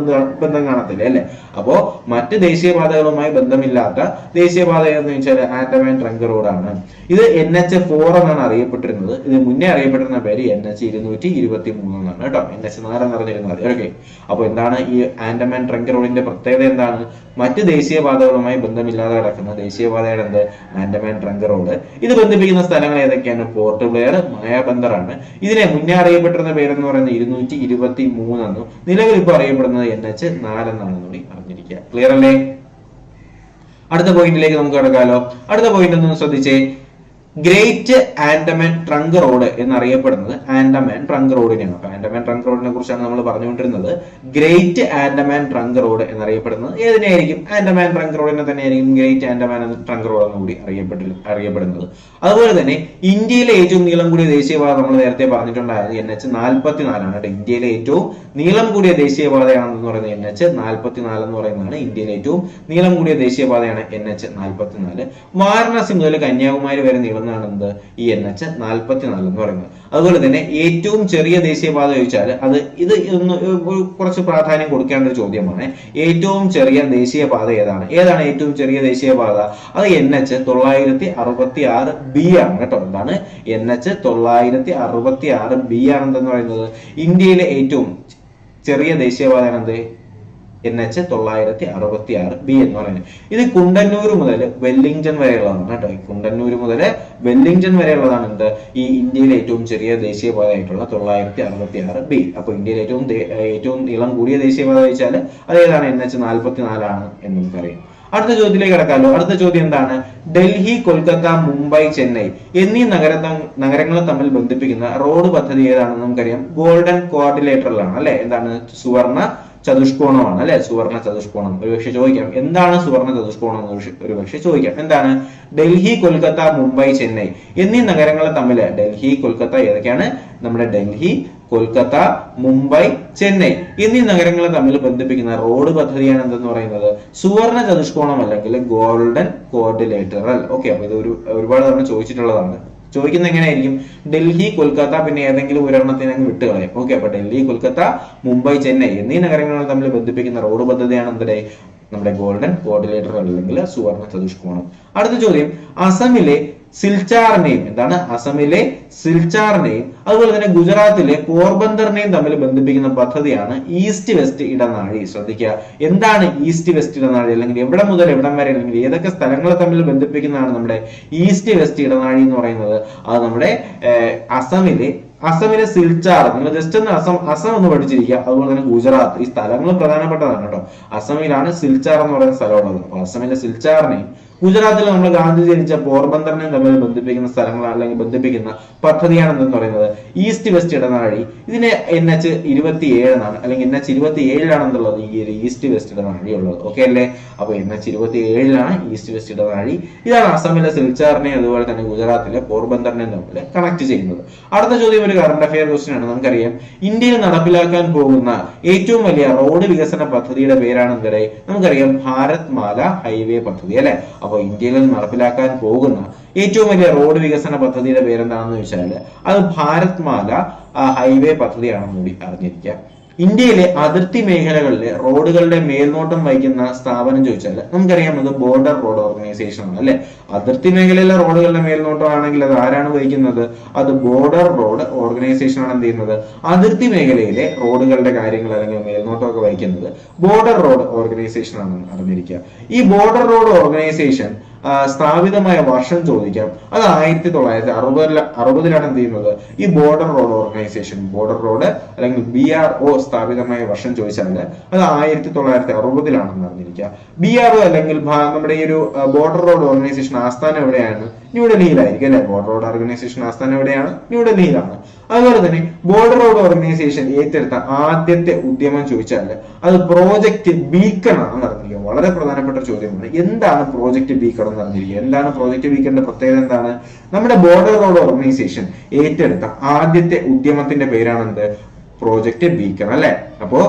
ബന്ധം കാണത്തില്ല അല്ലെ. അപ്പോ മറ്റ് ദേശീയ പാതകളുമായി ബന്ധമില്ലാത്ത ദേശീയപാത എന്ന് വെച്ചാൽ ആൻഡമാൻ ട്രങ്ക് റോഡാണ്. ഇത് NH4 എന്നാണ് അറിയപ്പെട്ടിരുന്നത്. ഇത് മുന്നേ അറിയപ്പെട്ടിരുന്ന പേര് NH223 എന്നാണ് കേട്ടോ. NH4 എന്ന് പറഞ്ഞിരുന്നത്. ഓക്കെ, അപ്പൊ എന്താണ് ഈ ആൻഡമാൻ ട്രങ്ക് റോഡിന്റെ പ്രത്യേകത? എന്താണ്? മറ്റ് ദേശീയപാതകളുമായി ബന്ധമില്ലാതെ കിടക്കുന്ന ദേശീയപാതയുടെ എന്ത്? Andaman trunk road. ഇത് ബന്ധിപ്പിക്കുന്ന സ്ഥലങ്ങൾ ഏതൊക്കെയാണ്? പോർട്ട് ബ്ലെയർ, മായാബന്ദർ ആണ്. ഇതിനെ മുന്നേ അറിയപ്പെട്ടിരുന്ന പേരെന്ന് പറയുന്നത് 223 എന്നും നിലവിൽ ഇപ്പോൾ അറിയപ്പെടുന്നത് NH4 എന്നാണെന്ന് കൂടി അറിഞ്ഞിരിക്കുക. ക്ലിയർ അല്ലേ? അടുത്ത പോയിന്റിലേക്ക് നമുക്ക് കിടക്കാമല്ലോ. അടുത്ത പോയിന്റ് ഒന്ന് ശ്രദ്ധിച്ചേ. ഗ്രേറ്റ് ആൻഡമാൻ ട്രങ്ക് റോഡ് എന്നറിയപ്പെടുന്നത് ആൻഡമാൻ ട്രങ്ക് റോഡിനെയാണ്. അപ്പൊ ആൻഡമാൻ ട്രങ്ക് റോഡിനെ കുറിച്ചാണ് നമ്മൾ പറഞ്ഞുകൊണ്ടിരുന്നത്. ഗ്രേറ്റ് ആൻഡമാൻ ട്രങ്ക് റോഡ് എന്നറിയപ്പെടുന്നത് ഏതിനെയായിരിക്കും? ആൻഡമാൻ ട്രങ്ക് റോഡിനെ തന്നെയായിരിക്കും ഗ്രേറ്റ് ആൻഡമാൻ ട്രങ്ക് റോഡ് എന്ന് കൂടി അറിയപ്പെടുന്നത്. അതുപോലെ തന്നെ ഇന്ത്യയിലെ ഏറ്റവും നീളം കൂടിയ ദേശീയപാത നമ്മൾ നേരത്തെ പറഞ്ഞിട്ടുണ്ടായിരുന്നു NH44 ആണ്. ഇന്ത്യയിലെ ഏറ്റവും നീളം കൂടിയ ദേശീയപാതയാണെന്ന് പറയുന്നത് NH44 എന്ന് പറയുന്നതാണ്. ഇന്ത്യയിലെ ഏറ്റവും നീളം കൂടിയ ദേശീയപാതയാണ് NH44. വാരണാസി മുതൽ കന്യാകുമാരി വരെ നീളം എന്ത്? ഈ NH44 എന്ന് പറയുന്നത്. അതുപോലെ തന്നെ ഏറ്റവും ചെറിയ ദേശീയപാത ചോദിച്ചാൽ ഇത് കുറച്ച് പ്രാധാന്യം കൊടുക്കേണ്ട ഒരു ചോദ്യമാണ്. ഏറ്റവും ചെറിയ ദേശീയപാത ഏതാണ്? ഏറ്റവും ചെറിയ ദേശീയപാത? അത് NH966B ആണ് കേട്ടോ. എന്താണ്? NH966B ആണെന്ന് പറയുന്നത്. ഇന്ത്യയിലെ ഏറ്റവും ചെറിയ ദേശീയപാതയാണ് എന്ത്? NH966B എന്ന് പറയുന്നത്. ഇത് കുണ്ടന്നൂർ മുതൽ വെല്ലിംഗ്ടൺ വരെയുള്ളതാണ് കേട്ടോ. കുണ്ടന്നൂർ മുതൽ വെല്ലിംഗ്ടൺ വരെയുള്ളതാണ് എന്ത്? ഈ ഇന്ത്യയിലെ ഏറ്റവും ചെറിയ ദേശീയപാതയായിട്ടുള്ള 966B. അപ്പൊ ഇന്ത്യയിലെ ഏറ്റവും നീളം കൂടിയ ദേശീയപാത ചോദിച്ചാൽ അതേതാണ്? NH44 ആണ് എന്ന് നമുക്കറിയാം. അടുത്ത ചോദ്യത്തിലേക്ക് കിടക്കാമല്ലോ. അടുത്ത ചോദ്യം എന്താണ്? ഡൽഹി, കൊൽക്കത്ത, മുംബൈ, ചെന്നൈ എന്നീ നഗരങ്ങളെ തമ്മിൽ ബന്ധിപ്പിക്കുന്ന റോഡ് പദ്ധതി ഏതാണെന്ന് നമുക്കറിയാം. ഗോൾഡൻ ക്വാഡ്രിലേറ്ററലാണ് അല്ലെ. എന്താണ്? സുവർണ ചതുഷ്കോണമാണ് അല്ലെ. സുവർണ ചതുഷ്കോണം. ഒരുപക്ഷെ ചോദിക്കാം എന്താണ് സുവർണ ചതുഷ്കോണം എന്ന് ഒരുപക്ഷെ ചോദിക്കാം. എന്താണ്? ഡൽഹി, കൊൽക്കത്ത, മുംബൈ, ചെന്നൈ എന്നീ നഗരങ്ങളെ തമ്മിൽ ഡൽഹി, കൊൽക്കത്ത ഏതൊക്കെയാണ്? നമ്മുടെ ഡൽഹി, കൊൽക്കത്ത, മുംബൈ, ചെന്നൈ എന്നീ നഗരങ്ങളെ തമ്മിൽ ബന്ധിപ്പിക്കുന്ന റോഡ് പദ്ധതിയാണ് എന്തെന്ന് പറയുന്നത്? സുവർണ ചതുഷ്കോണം അല്ലെങ്കിൽ ഗോൾഡൻ ക്വാഡ്രിലേറ്ററൽ. ഓക്കെ, അപ്പൊ ഇത് ഒരുപാട് തവണ ചോദിക്കുന്നത് എങ്ങനെയായിരിക്കും? ഡൽഹി, കൊൽക്കത്ത, പിന്നെ ഏതെങ്കിലും ഒരെണ്ണത്തിന് അങ്ങ് വിട്ടുകളയും. ഓക്കെ, അപ്പൊ ഡൽഹി, കൊൽക്കത്ത, മുംബൈ, ചെന്നൈ എന്നീ നഗരങ്ങൾ തമ്മിൽ ബന്ധിപ്പിക്കുന്ന റോഡ് പദ്ധതിയാണ് എന്തിടെ? നമ്മുടെ ഗോൾഡൻ ക്വാഡ്രിലേറ്റർ അല്ലെങ്കിൽ സുവർണ ചതുഷ്കോണം. അടുത്ത ചോദ്യം, അസമിലെ സിൽച്ചാറിനെയും അസമിലെ സിൽച്ചാറിനെയും അതുപോലെ തന്നെ ഗുജറാത്തിലെ പോർബന്ദറിനെയും തമ്മിൽ ബന്ധിപ്പിക്കുന്ന പദ്ധതിയാണ് ഈസ്റ്റ് വെസ്റ്റ് ഇടനാഴി. ശ്രദ്ധിക്കുക, എന്താണ് ഈസ്റ്റ് വെസ്റ്റ് ഇടനാഴി? അല്ലെങ്കിൽ എവിടെ മുതൽ എവിടം വരെ, അല്ലെങ്കിൽ ഏതൊക്കെ സ്ഥലങ്ങളെ തമ്മിൽ ബന്ധിപ്പിക്കുന്നതാണ് നമ്മുടെ ഈസ്റ്റ് വെസ്റ്റ് ഇടനാഴി എന്ന് പറയുന്നത്? അത് നമ്മുടെ അസമിലെ സിൽച്ചാർ. നിങ്ങൾ ജസ്റ്റ് ഒന്ന് അസം ഒന്ന് പഠിച്ചിരിക്കുക. അതുപോലെ തന്നെ ഗുജറാത്ത്, ഈ സ്ഥലങ്ങൾ പ്രധാനപ്പെട്ടതാണ് കേട്ടോ. അസമിലാണ് സിൽച്ചാർ എന്ന് പറയുന്ന സ്ഥലമുള്ളത്. അപ്പൊ അസമിലെ സിൽച്ചാറിനെയും ഗുജറാത്തിൽ നമ്മൾ ഗാന്ധി ജനിച്ച പോർബന്ദറിനെയും തമ്മിൽ ബന്ധിപ്പിക്കുന്ന സ്ഥലങ്ങൾ അല്ലെങ്കിൽ ബന്ധിപ്പിക്കുന്ന പദ്ധതിയാണ് എന്തെന്ന് പറയുന്നത് ഈസ്റ്റ് വെസ്റ്റ് ഇടനാഴി. ഇതിന് NH 27 എന്നാണ്, അല്ലെങ്കിൽ NH 27 ഈ ഈസ്റ്റ് വെസ്റ്റ് ഇടനാഴി ഉള്ളത്. ഓക്കെ അല്ലേ? അപ്പൊ NH 27 ഈസ്റ്റ് വെസ്റ്റ് ഇടനാഴി. ഇതാണ് അസമിലെ സിൽച്ചാറിനെയും അതുപോലെ തന്നെ ഗുജറാത്തിലെ പോർബന്ദറിനെയും തമ്മിൽ കണക്ട് ചെയ്യുന്നത്. അടുത്ത ചോദ്യം ഒരു കറണ്ട് അഫെയർ ക്വസ്റ്റ്യൻ ആണ്. നമുക്കറിയാം, ഇന്ത്യയിൽ നടപ്പിലാക്കാൻ പോകുന്ന ഏറ്റവും വലിയ റോഡ് വികസന പദ്ധതിയുടെ പേരാണ് എന്തിടെ? നമുക്കറിയാം, ഭാരത് മാല ഹൈവേ പദ്ധതി അല്ലെ. അപ്പൊ ഇന്ത്യയിൽ നടപ്പിലാക്കാൻ പോകുന്ന ഏറ്റവും വലിയ റോഡ് വികസന പദ്ധതിയുടെ പേരെന്താണെന്ന് ചോദിച്ചാൽ അത് ഭാരത് മാല ഹൈവേ പദ്ധതിയാണെന്ന് കൂടി അറിഞ്ഞിരിക്കുക. ഇന്ത്യയിലെ അതിർത്തി മേഖലകളിലെ റോഡുകളുടെ മേൽനോട്ടം വഹിക്കുന്ന സ്ഥാപനം ചോദിച്ചാൽ നമുക്കറിയാം, അത് ബോർഡർ റോഡ് ഓർഗനൈസേഷൻ ആണ് അല്ലെ. അതിർത്തി മേഖലയിലെ റോഡുകളുടെ മേൽനോട്ടം ആണെങ്കിൽ അത് ആരാണ് വഹിക്കുന്നത്? അത് ബോർഡർ റോഡ് ഓർഗനൈസേഷൻ ആണ് എന്ത് ചെയ്യുന്നത്? അതിർത്തി മേഖലയിലെ റോഡുകളുടെ കാര്യങ്ങൾ അല്ലെങ്കിൽ മേൽനോട്ടമൊക്കെ വഹിക്കുന്നത് ബോർഡർ റോഡ് ഓർഗനൈസേഷൻ ആണെന്ന് അറിഞ്ഞിരിക്കുക. ഈ ബോർഡർ റോഡ് ഓർഗനൈസേഷൻ സ്ഥാപിതമായ വർഷം ചോദിക്കാം. അത് 1960 എന്ത് ചെയ്യുന്നത്? ഈ border road organisation, border road അല്ലെങ്കിൽ BRO സ്ഥാപിതമായ വർഷം ചോദിച്ചാൽ അത് 1960 അറിഞ്ഞിരിക്കുക. BRO അല്ലെങ്കിൽ നമ്മുടെ ഈ ഒരു ബോർഡർ റോഡ് ഓർഗനൈസേഷൻ ആസ്ഥാനം എവിടെയാണ്? ന്യൂഡൽഹിയിലായിരിക്കും അല്ലെ. ബോർഡർ റോഡ് ഓർഗനൈസേഷൻ ആസ്ഥാനം എവിടെയാണ്? ന്യൂഡൽഹിയിലാണ്. അതുപോലെ തന്നെ ബോർഡർ റോഡ് ഓർഗനൈസേഷൻ ഏറ്റെടുത്ത ആദ്യത്തെ ഉദ്യമം ചോദിച്ചാൽ അത് പ്രോജക്ട് ബീക്കൺ ആണെന്ന് അറിഞ്ഞിരിക്കുക. വളരെ പ്രധാനപ്പെട്ട ചോദ്യമാണ്. എന്താണ് പ്രോജക്ട് ബീക്കൺ എന്ന് അറിഞ്ഞിരിക്കുക. എന്താണ് പ്രോജക്ട് ബീക്കണിന്റെ പ്രത്യേകത? എന്താണ്? നമ്മുടെ ബോർഡർ റോഡ് ഓർഗനൈസേഷൻ ഏറ്റെടുത്ത ആദ്യത്തെ ഉദ്യമത്തിന്റെ പേരാണ് എന്ത്? പ്രോജക്ട് ബീക്കൺ അല്ലെ. അപ്പോ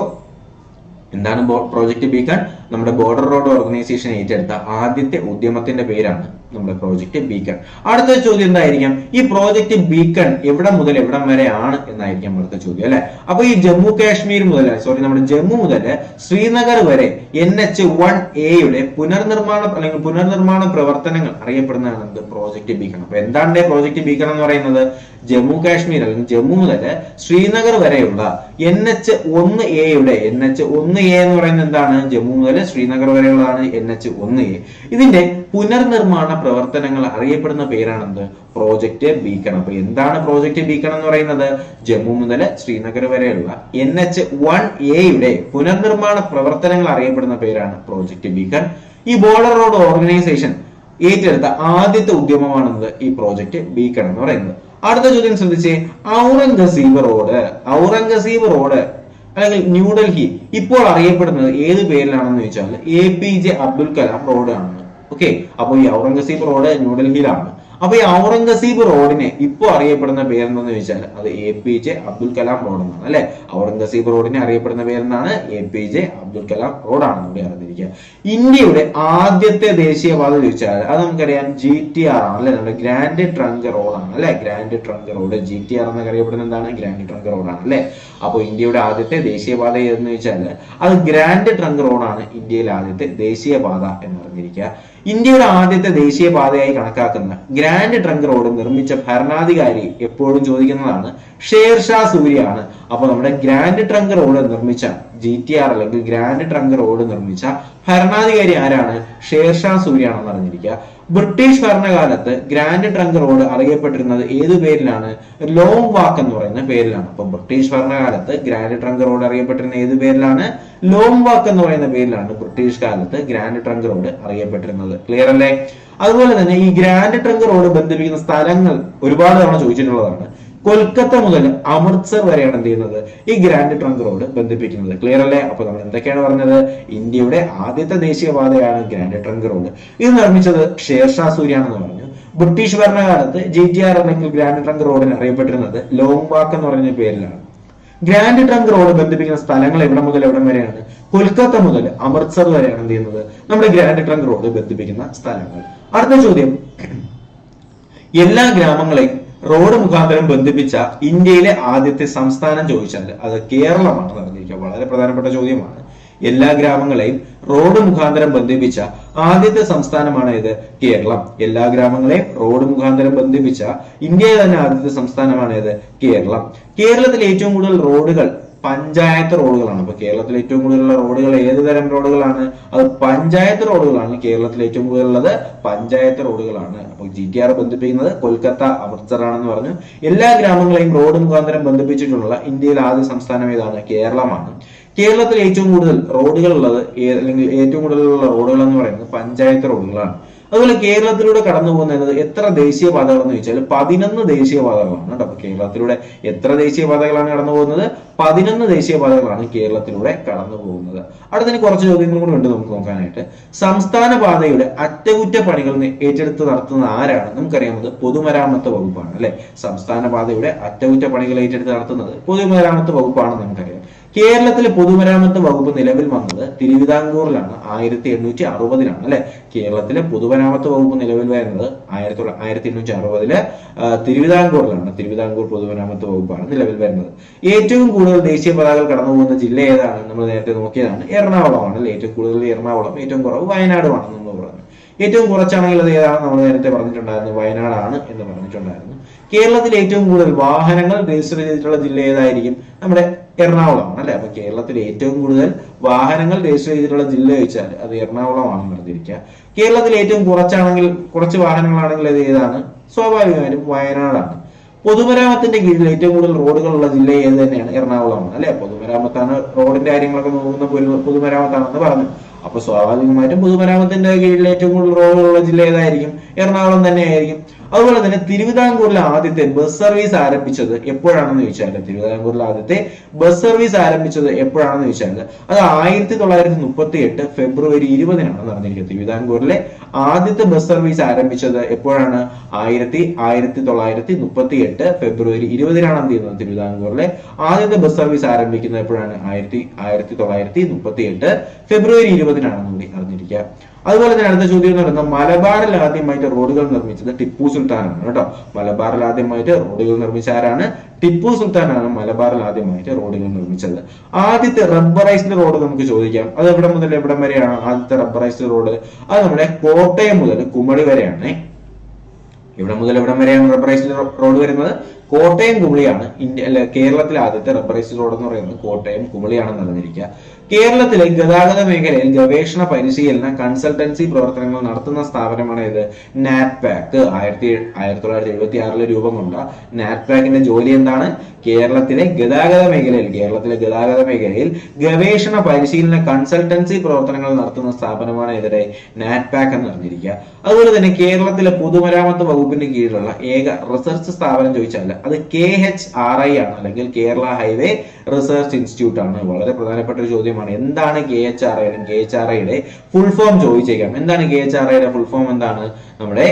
എന്താണ് പ്രോജക്ട് ബീക്കൺ? നമ്മുടെ ബോർഡർ റോഡ് ഓർഗനൈസേഷൻ ഏറ്റെടുത്ത ആദ്യത്തെ ഉദ്യമത്തിന്റെ പേരാണ് നമ്മുടെ പ്രോജക്ട് ബീക്കൺ. അടുത്ത ചോദ്യം എന്തായിരിക്കാം? ഈ പ്രോജക്ട് ബീക്കൺ എവിടെ മുതൽ എവിടം വരെ ആണ് എന്നായിരിക്കും അടുത്ത ചോദ്യം അല്ലെ. അപ്പൊ ഈ ജമ്മു കാശ്മീർ മുതൽ നമ്മുടെ ജമ്മു മുതൽ ശ്രീനഗർ വരെ NH-1A പുനർനിർമ്മാണ പ്രവർത്തനങ്ങൾ അറിയപ്പെടുന്നതാണ് എന്ത്? Project beacon. അപ്പൊ എന്താണ് പ്രോജക്ട് ബീക്കൺ എന്ന് പറയുന്നത്? ജമ്മു കാശ്മീർ അല്ലെങ്കിൽ ജമ്മു മുതൽ ശ്രീനഗർ വരെയുള്ള NH-1A എന്ന് പറയുന്നത് എന്താണ്? ജമ്മു മുതൽ ശ്രീനഗർ വരെയുള്ളതാണ് NH-1A. ഇതിന്റെ പുനർനിർമ്മാണ പ്രവർത്തനങ്ങൾ അറിയപ്പെടുന്ന പേരാണെന്ത്? Project beacon. അപ്പൊ എന്താണ് പ്രോജക്ട് ബീക്കൺ എന്ന് പറയുന്നത്? ജമ്മു മുതൽ ശ്രീനഗർ വരെയുള്ള NH-1A പുനർനിർമ്മാണ പ്രവർത്തനങ്ങൾ അറിയപ്പെടുന്ന പേരാണ് പ്രോജക്ട് ബീക്കൺ. ഈ ബോർഡർ റോഡ് ഓർഗനൈസേഷൻ ഏറ്റെടുത്ത ആദ്യത്തെ ഉദ്യമമാണെന്നത് ഈ പ്രോജക്ട് ബീക്കൺ എന്ന് പറയുന്നത്. അടുത്ത ചോദ്യം ശ്രദ്ധിച്ചേ. ഔറംഗസീബ് റോഡ് അല്ലെങ്കിൽ ന്യൂഡൽഹി ഇപ്പോൾ അറിയപ്പെടുന്നത് ഏത് പേരിലാണെന്ന് ചോദിച്ചാൽ APJ അബ്ദുൽ കലാം റോഡ് ആണ്. ഓക്കെ, അപ്പൊ ഈ ഔറംഗസീബ് റോഡ് ന്യൂഡൽഹിയിലാണ്. അപ്പൊ ഈ ഔറംഗസീബ് റോഡിനെ ഇപ്പൊ അറിയപ്പെടുന്ന പേരെന്താന്ന് ചോദിച്ചാൽ അത് APJ അബ്ദുൽ കലാം റോഡ് എന്നാണ് അല്ലെ. ഔറംഗസീബ് റോഡിനെ അറിയപ്പെടുന്ന പേരെന്താണ്? APJ അബ്ദുൽ കലാം റോഡാണ് ഇവിടെ അറിഞ്ഞിരിക്കുക. ഇന്ത്യയുടെ ആദ്യത്തെ ദേശീയപാത ചോദിച്ചാൽ അത് നമുക്കറിയാം GTR ആണ് അല്ലെ. നമ്മുടെ ഗ്രാൻഡ് ട്രങ്ക് റോഡാണ് അല്ലെ. ഗ്രാൻഡ് ട്രങ്ക് റോഡ് GTR എന്നൊക്കെ അറിയപ്പെടുന്ന എന്താണ്? ഗ്രാൻഡ് ട്രങ്ക് റോഡാണ് അല്ലെ. അപ്പൊ ഇന്ത്യയുടെ ആദ്യത്തെ ദേശീയപാത ഏതെന്ന് ചോദിച്ചാൽ അത് ഗ്രാൻഡ് ട്രങ്ക് റോഡാണ് ഇന്ത്യയിലെ ആദ്യത്തെ ദേശീയപാത എന്ന് അറിഞ്ഞിരിക്കുക. ഇന്ത്യയുടെ ആദ്യത്തെ ദേശീയപാതയായി കണക്കാക്കുന്ന ഗ്രാൻഡ് ട്രങ്ക് റോഡ് നിർമ്മിച്ച ഭരണാധികാരി എപ്പോഴും ചോദിക്കുന്നതാണ് ഷേർഷാ സൂരിയാണ്. അപ്പൊ നമ്മുടെ ഗ്രാൻഡ് ട്രങ്ക് റോഡ് നിർമ്മിച്ച GTR അല്ലെങ്കിൽ ഗ്രാൻഡ് ട്രങ്ക് റോഡ് നിർമ്മിച്ച ഭരണാധികാരി ആരാണ്? ഷേർഷാ സൂരിയാണെന്ന് അറിഞ്ഞിരിക്കുക. ബ്രിട്ടീഷ് ഭരണകാലത്ത് ഗ്രാൻഡ് ട്രങ്ക് റോഡ് അറിയപ്പെട്ടിരുന്നത് ഏത് പേരിലാണ്? ലോങ് വാക്ക് എന്ന് പറയുന്ന പേരിലാണ്. അപ്പൊ ബ്രിട്ടീഷ് ഭരണകാലത്ത് ഗ്രാൻഡ് ട്രങ്ക് റോഡ് അറിയപ്പെട്ടിരുന്ന ഏത് പേരിലാണ്? ലോങ് വാക്ക് എന്ന് പറയുന്ന പേരിലാണ് ബ്രിട്ടീഷ് കാലത്ത് ഗ്രാൻഡ് ട്രങ്ക് റോഡ് അറിയപ്പെട്ടിരുന്നത്. ക്ലിയർ അല്ലേ? അതുപോലെ തന്നെ ഈ ഗ്രാൻഡ് ട്രങ്ക് റോഡ് ബന്ധിപ്പിക്കുന്ന സ്ഥലങ്ങൾ ഒരുപാട് തവണ ചോദിച്ചിട്ടുള്ളതാണ്. കൊൽക്കത്ത മുതൽ അമൃത്സർ വരെയാണ് എന്ത് ചെയ്യുന്നത്? ഈ ഗ്രാൻഡ് ട്രങ്ക് റോഡ് ബന്ധിപ്പിക്കുന്നത്. ക്ലിയർ അല്ലേ? അപ്പൊ നമ്മൾ എന്തൊക്കെയാണ് പറഞ്ഞത്? ഇന്ത്യയുടെ ആദ്യത്തെ ദേശീയപാതയാണ് ഗ്രാൻഡ് ട്രങ്ക് റോഡ്. ഇത് നിർമ്മിച്ചത് ഷേർഷാ സൂരിയാണെന്ന് പറഞ്ഞു. ബ്രിട്ടീഷ് ഭരണകാലത്ത് GTR അല്ലെങ്കിൽ ഗ്രാൻഡ് ട്രങ്ക് റോഡിന് അറിയപ്പെട്ടിരുന്നത് ലോങ് വാക്ക് എന്ന് പറയുന്ന പേരിലാണ്. ഗ്രാൻഡ് ട്രങ്ക് റോഡ് ബന്ധിപ്പിക്കുന്ന സ്ഥലങ്ങൾ എവിടെ മുതൽ എവിടം വരെയാണ്? കൊൽക്കത്ത മുതൽ അമൃത്സർ വരെയാണ് എന്ത് ചെയ്യുന്നത്? നമ്മുടെ ഗ്രാൻഡ് ട്രങ്ക് റോഡ് ബന്ധിപ്പിക്കുന്ന സ്ഥലങ്ങൾ. അടുത്ത ചോദ്യം, എല്ലാ ഗ്രാമങ്ങളെയും റോഡ് മുഖാന്തരം ബന്ധിപ്പിച്ച ഇന്ത്യയിലെ ആദ്യത്തെ സംസ്ഥാനം ചോദിച്ചാൽ അത് കേരളമാണ് അറിഞ്ഞിരിക്കുക. വളരെ പ്രധാനപ്പെട്ട ചോദ്യമാണ്. എല്ലാ ഗ്രാമങ്ങളെയും റോഡ് മുഖാന്തരം ബന്ധിപ്പിച്ച ആദ്യത്തെ സംസ്ഥാനമാണ് ഇത് കേരളം. എല്ലാ ഗ്രാമങ്ങളെയും റോഡ് മുഖാന്തരം ബന്ധിപ്പിച്ച ഇന്ത്യയിലെ തന്നെ ആദ്യത്തെ സംസ്ഥാനമാണ് ഇത് കേരളം. കേരളത്തിൽ ഏറ്റവും കൂടുതൽ റോഡുകൾ പഞ്ചായത്ത് റോഡുകളാണ്. അപ്പൊ കേരളത്തിൽ ഏറ്റവും കൂടുതലുള്ള റോഡുകൾ ഏത് തരം റോഡുകളാണ്? അത് പഞ്ചായത്ത് റോഡുകളാണ്. കേരളത്തിൽ ഏറ്റവും കൂടുതലുള്ളത് പഞ്ചായത്ത് റോഡുകളാണ്. അപ്പൊ GTR ബന്ധിപ്പിക്കുന്നത് കൊൽക്കത്ത അമൃത്സർ ആണെന്ന് പറഞ്ഞു. എല്ലാ ഗ്രാമങ്ങളെയും റോഡ് മുഖാന്തരം ബന്ധിപ്പിച്ചിട്ടുള്ള ഇന്ത്യയിലെ ആദ്യ സംസ്ഥാനം ഏതാണ്? കേരളമാണ്. കേരളത്തിൽ ഏറ്റവും കൂടുതൽ റോഡുകൾ ഉള്ളത് അല്ലെങ്കിൽ ഏറ്റവും കൂടുതലുള്ള റോഡുകൾ എന്ന് പറയുന്നത് പഞ്ചായത്ത് റോഡുകളാണ്. അതുപോലെ കേരളത്തിലൂടെ കടന്നു പോകുന്നത് എത്ര ദേശീയപാതകൾ എന്ന് ചോദിച്ചാൽ 11 ദേശീയപാതകളാണ് കേട്ടോ. അപ്പൊ കേരളത്തിലൂടെ എത്ര ദേശീയപാതകളാണ് കടന്നു പോകുന്നത്? 11 ദേശീയപാതകളാണ് കേരളത്തിലൂടെ കടന്നു പോകുന്നത്. അടുത്തതിന് കുറച്ച് ചോദ്യങ്ങൾ കൂടെ ഉണ്ട് നമുക്ക് നോക്കാനായിട്ട്. സംസ്ഥാന പാതയുടെ അറ്റകുറ്റപ്പണികൾ ഏറ്റെടുത്ത് നടത്തുന്ന ആരാണ്? നമുക്കറിയാമത് പൊതുമരാമത്ത് വകുപ്പാണ് അല്ലെ. സംസ്ഥാന പാതയുടെ അറ്റകുറ്റപ്പണികൾ ഏറ്റെടുത്ത് നടത്തുന്നത് പൊതുമരാമത്ത് വകുപ്പാണ് നമുക്കറിയാം. കേരളത്തിലെ പൊതുമരാമത്ത് വകുപ്പ് നിലവിൽ വന്നത് തിരുവിതാംകൂറിലാണ് 1860-ലാണ് അല്ലെ. കേരളത്തിലെ പൊതുമരാമത്ത് വകുപ്പ് നിലവിൽ വരുന്നത് 1860 തിരുവിതാംകൂറിലാണ്. തിരുവിതാംകൂർ പൊതുമരാമത്ത് വകുപ്പാണ് നിലവിൽ വരുന്നത്. ഏറ്റവും കൂടുതൽ ദേശീയപാതകൾ കടന്നു പോകുന്ന ജില്ല ഏതാണ്? നമ്മൾ നേരത്തെ നോക്കിയതാണ്, എറണാകുളമാണ് അല്ലെ. ഏറ്റവും കൂടുതൽ എറണാകുളം, ഏറ്റവും കുറവ് വയനാടുമാണ് നമ്മൾ പറഞ്ഞു. ഏറ്റവും കുറച്ചാണെങ്കിൽ അത് ഏതാണ്? നമ്മൾ നേരത്തെ പറഞ്ഞിട്ടുണ്ടായിരുന്നു, വയനാടാണ് എന്ന് പറഞ്ഞിട്ടുണ്ടായിരുന്നു. കേരളത്തിൽ ഏറ്റവും കൂടുതൽ വാഹനങ്ങൾ രജിസ്റ്റർ ചെയ്തിട്ടുള്ള ജില്ല ഏതായിരിക്കും? നമ്മുടെ എറണാകുളമാണ് അല്ലെ. അപ്പൊ കേരളത്തിൽ ഏറ്റവും കൂടുതൽ വാഹനങ്ങൾ രജിസ്റ്റർ ചെയ്തിട്ടുള്ള ജില്ല ചോദിച്ചാൽ അത് എറണാകുളമാണെന്ന് പറഞ്ഞിരിക്കുക. കേരളത്തിൽ ഏറ്റവും കുറച്ച് വാഹനങ്ങളാണെങ്കിൽ അത് ഏതാണ്? സ്വാഭാവികമായിട്ടും വയനാടാണ്. പൊതുമരാമത്തിന്റെ കീഴിൽ ഏറ്റവും കൂടുതൽ റോഡുകളുള്ള ജില്ല ഏത് തന്നെയാണ്? എറണാകുളമാണ് അല്ലെ. പൊതുമരാമത്താണ്, റോഡിന്റെ കാര്യങ്ങളൊക്കെ നോക്കുന്ന പൊതുമരാമത്താണെന്ന് പറഞ്ഞു. അപ്പൊ സ്വാഭാവികമായിട്ടും പൊതുമരാമത്തിന്റെ കീഴിൽ ഏറ്റവും കൂടുതൽ റോഡുകളുള്ള ജില്ല ഏതായിരിക്കും? എറണാകുളം തന്നെയായിരിക്കും. അതുപോലെ തന്നെ തിരുവിതാംകൂറിലെ ആദ്യത്തെ ബസ് സർവീസ് ആരംഭിച്ചത് എപ്പോഴാണെന്ന് ചോദിച്ചാൽ തിരുവിതാംകൂറിലെ ആദ്യത്തെ ബസ് സർവീസ് ആരംഭിച്ചത് എപ്പോഴാണെന്ന് ചോദിച്ചാൽ അത് 1938 ഫെബ്രുവരി 20-നാണ് നടന്നിരിക്കുന്നത്. തിരുവിതാംകൂറിലെ ആദ്യത്തെ ബസ് സർവീസ് ആരംഭിച്ചത് എപ്പോഴാണ്? 1938 ഫെബ്രുവരി 20-നാണ് എന്ത് ചെയ്യുന്നത്? തിരുവിതാംകൂറിലെ ആദ്യത്തെ ബസ് സർവീസ് ആരംഭിക്കുന്നത് എപ്പോഴാണ്? 1938 ഫെബ്രുവരി 20-നാണ് കൂടി അറിഞ്ഞിരിക്കുക. അതുപോലെ തന്നെ അടുത്ത ചോദ്യം എന്ന് പറയുന്നത് മലബാറിൽ ആദ്യമായിട്ട് റോഡുകൾ നിർമ്മിച്ചത് ടിപ്പു സുൽത്താനാണ് കേട്ടോ. മലബാറിൽ ആദ്യമായിട്ട് റോഡുകൾ നിർമ്മിച്ച ആരാണ്? ടിപ്പു സുൽത്താനാണ് മലബാറിൽ ആദ്യമായിട്ട് റോഡുകൾ നിർമ്മിച്ചത്. ആദ്യത്തെ റബ്ബറൈസ്ഡ് റോഡ് നമുക്ക് ചോദിക്കാം. അത് എവിടെ മുതൽ എവിടം വരെയാണ് ആദ്യത്തെ റബ്ബറൈസ്ഡ് റോഡ്? അത് നമ്മുടെ കോട്ടയം മുതൽ കുമളി വരെയാണ്. ഇവിടെ മുതൽ എവിടം വരെയാണ് റബ്ബറൈസ്ഡ് റോഡ് വരുന്നത്? കോട്ടയം കുമളിയാണ് കേരളത്തിലെ ആദ്യത്തെ റബ്ബറൈസ്ഡ് റോഡ് എന്ന് പറയുന്നത് കോട്ടയം കുമളിയാണെന്ന് അറിഞ്ഞിരിക്കുക. കേരളത്തിലെ ഗതാഗത മേഖലയിൽ ഗവേഷണ പരിശീലന കൺസൾട്ടൻസി പ്രവർത്തനങ്ങൾ നടത്തുന്ന സ്ഥാപനമാണ് ഇത് നാറ്റ്പാക്ക്. 1976 രൂപം കൊണ്ട നാറ്റ്പാക്കിന്റെ ജോലി എന്താണ്? കേരളത്തിലെ ഗതാഗത മേഖലയിൽ ഗവേഷണ പരിശീലന കൺസൾട്ടൻസി പ്രവർത്തനങ്ങൾ നടത്തുന്ന സ്ഥാപനമാണ് ഇതിന്റെ നാറ്റ്പാക്ക് എന്ന് അറിഞ്ഞിരിക്കുക. അതുപോലെ തന്നെ കേരളത്തിലെ പൊതുമരാമത്ത് വകുപ്പിന്റെ കീഴിലുള്ള ഏക റിസർച്ച് സ്ഥാപനം ചോദിച്ചാൽ അത് KHRI ആണ്, അല്ലെങ്കിൽ കേരള ഹൈവേ റിസർച്ച് ഇൻസ്റ്റിറ്റ്യൂട്ട് ആണ്. വളരെ പ്രധാനപ്പെട്ട ഒരു ചോദ്യമാണ്. എന്താണ് KHRI? KHRIയുടെ ഫുൾ ഫോം ചോദിച്ചേക്കാം. എന്താണ് KHRIയുടെ ഫുൾ ഫോം? എന്താണ്? നമ്മുടെ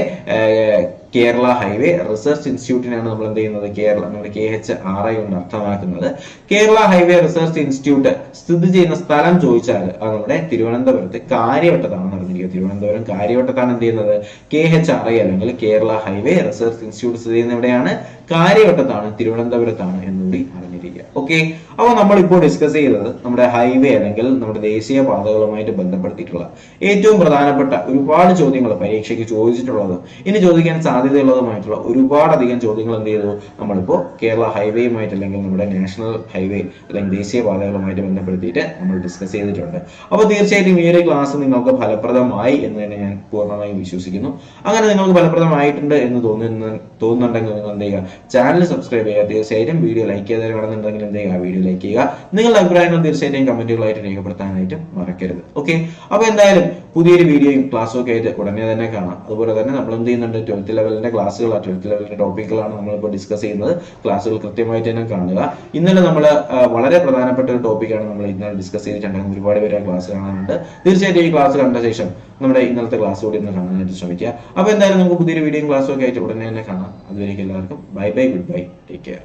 കേരള ഹൈവേ റിസർച്ച് ഇൻസ്റ്റിറ്റ്യൂട്ടിനാണ് നമ്മൾ എന്ത് ചെയ്യുന്നത്? നമ്മുടെ KHRI കൊണ്ട് അർത്ഥമാക്കുന്നത്. കേരള ഹൈവേ റിസർച്ച് ഇൻസ്റ്റിറ്റ്യൂട്ട് സ്ഥിതി ചെയ്യുന്ന സ്ഥലം ചോദിച്ചാൽ അത് നമ്മുടെ തിരുവനന്തപുരത്ത് കാര്യവട്ടത്താണ് നടന്നിരിക്കുന്നത്. തിരുവനന്തപുരം കാര്യവട്ടത്താണ് എന്ത് ചെയ്യുന്നത്? KHRI അല്ലെങ്കിൽ കേരള ഹൈവേ റിസർച്ച് ഇൻസ്റ്റിറ്റ്യൂട്ട് സ്ഥിതി ചെയ്യുന്ന എവിടെയാണ്? കാര്യവട്ടത്താണ്, തിരുവനന്തപുരത്താണ് എന്നുകൂടി അറിഞ്ഞിരിക്കുക. ഓക്കെ, അപ്പോൾ നമ്മൾ ഇപ്പോൾ ഡിസ്കസ് ചെയ്തത് നമ്മുടെ ഹൈവേ അല്ലെങ്കിൽ നമ്മുടെ ദേശീയ പാതകളുമായിട്ട് ബന്ധപ്പെടുത്തിയിട്ടുള്ള ഏറ്റവും പ്രധാനപ്പെട്ട ഒരുപാട് ചോദ്യങ്ങൾ പരീക്ഷയ്ക്ക് ചോദിച്ചിട്ടുള്ളതും ഇനി ചോദിക്കാൻ സാധ്യതയുള്ളതുമായിട്ടുള്ള ഒരുപാടധികം ചോദ്യങ്ങൾ എന്ത് ചെയ്തു നമ്മളിപ്പോൾ കേരള ഹൈവേയുമായിട്ട് അല്ലെങ്കിൽ നമ്മുടെ നാഷണൽ ഹൈവേ അല്ലെങ്കിൽ ദേശീയ പാതകളുമായിട്ട് ബന്ധപ്പെടുത്തിയിട്ട് നമ്മൾ ഡിസ്കസ് ചെയ്തിട്ടുണ്ട്. അപ്പോൾ തീർച്ചയായിട്ടും ഈ ഒരു ക്ലാസ് നിങ്ങൾക്ക് ഫലപ്രദമായി എന്ന് തന്നെ ഞാൻ പൂർണ്ണമായും വിശ്വസിക്കുന്നു. അങ്ങനെ നിങ്ങൾക്ക് ഫലപ്രദമായിട്ടുണ്ട് എന്ന് തോന്നുന്നുണ്ടെങ്കിൽ നിങ്ങൾ എന്ത് ചെയ്യുക? ചാനൽ സബ്സ്ക്രൈബ് ചെയ്യുക. തീർച്ചയായിട്ടും വീഡിയോ ലൈക്ക് ചെയ്തവരാണെന്നുണ്ടെങ്കിൽ എന്ത് ചെയ്യുക? വീഡിയോ ലൈക്ക് ചെയ്യുക. നിങ്ങളുടെ അഭിപ്രായങ്ങൾ തീർച്ചയായിട്ടും കമന്റുകളായിട്ട് രേഖപ്പെടുത്താനായിട്ട് മറക്കരുത്. ഓക്കെ, അപ്പൊ എന്തായാലും പുതിയൊരു വീഡിയോയും ക്ലാസ്സും ഒക്കെ ആയിട്ട് ഉടനെ തന്നെ കാണാം. അതുപോലെ തന്നെ നമ്മൾ എന്ത് ചെയ്യുന്നുണ്ട്? 12th ലെവലിന്റെ ക്ലാസ്സുകളാണ്, 12th ലെവലിന്റെ ടോപ്പിക്കുകളാണ് നമ്മളിപ്പോൾ ഡിസ്കസ് ചെയ്യുന്നത്. ക്ലാസ്സുകൾ കൃത്യമായിട്ട് തന്നെ കാണുക. ഇന്നലെ നമ്മൾ വളരെ പ്രധാനപ്പെട്ട ഒരു ടോപ്പിക്കാണ് നമ്മൾ ഇന്നലെ ഡിസ്കസ് ചെയ്തിട്ടുണ്ടെങ്കിൽ ഒരുപാട് പേര് ആ ക്ലാസ് കാണാനുണ്ട്. തീർച്ചയായിട്ടും ഈ ക്ലാസ് കണ്ട ശേഷം നമ്മുടെ ഇന്നലത്തെ ക്ലാസ് കൂടി ഒന്ന് കാണാനായിട്ട് ശ്രമിക്കുക. അപ്പൊ എന്തായാലും നമുക്ക് പുതിയൊരു വീഡിയോയും ക്ലാസ്സും ഒക്കെ ആയിട്ട് ഉടനെ തന്നെ കാണാം. അതുവരേക്കും എല്ലാവർക്കും bye bye, good bye, take care.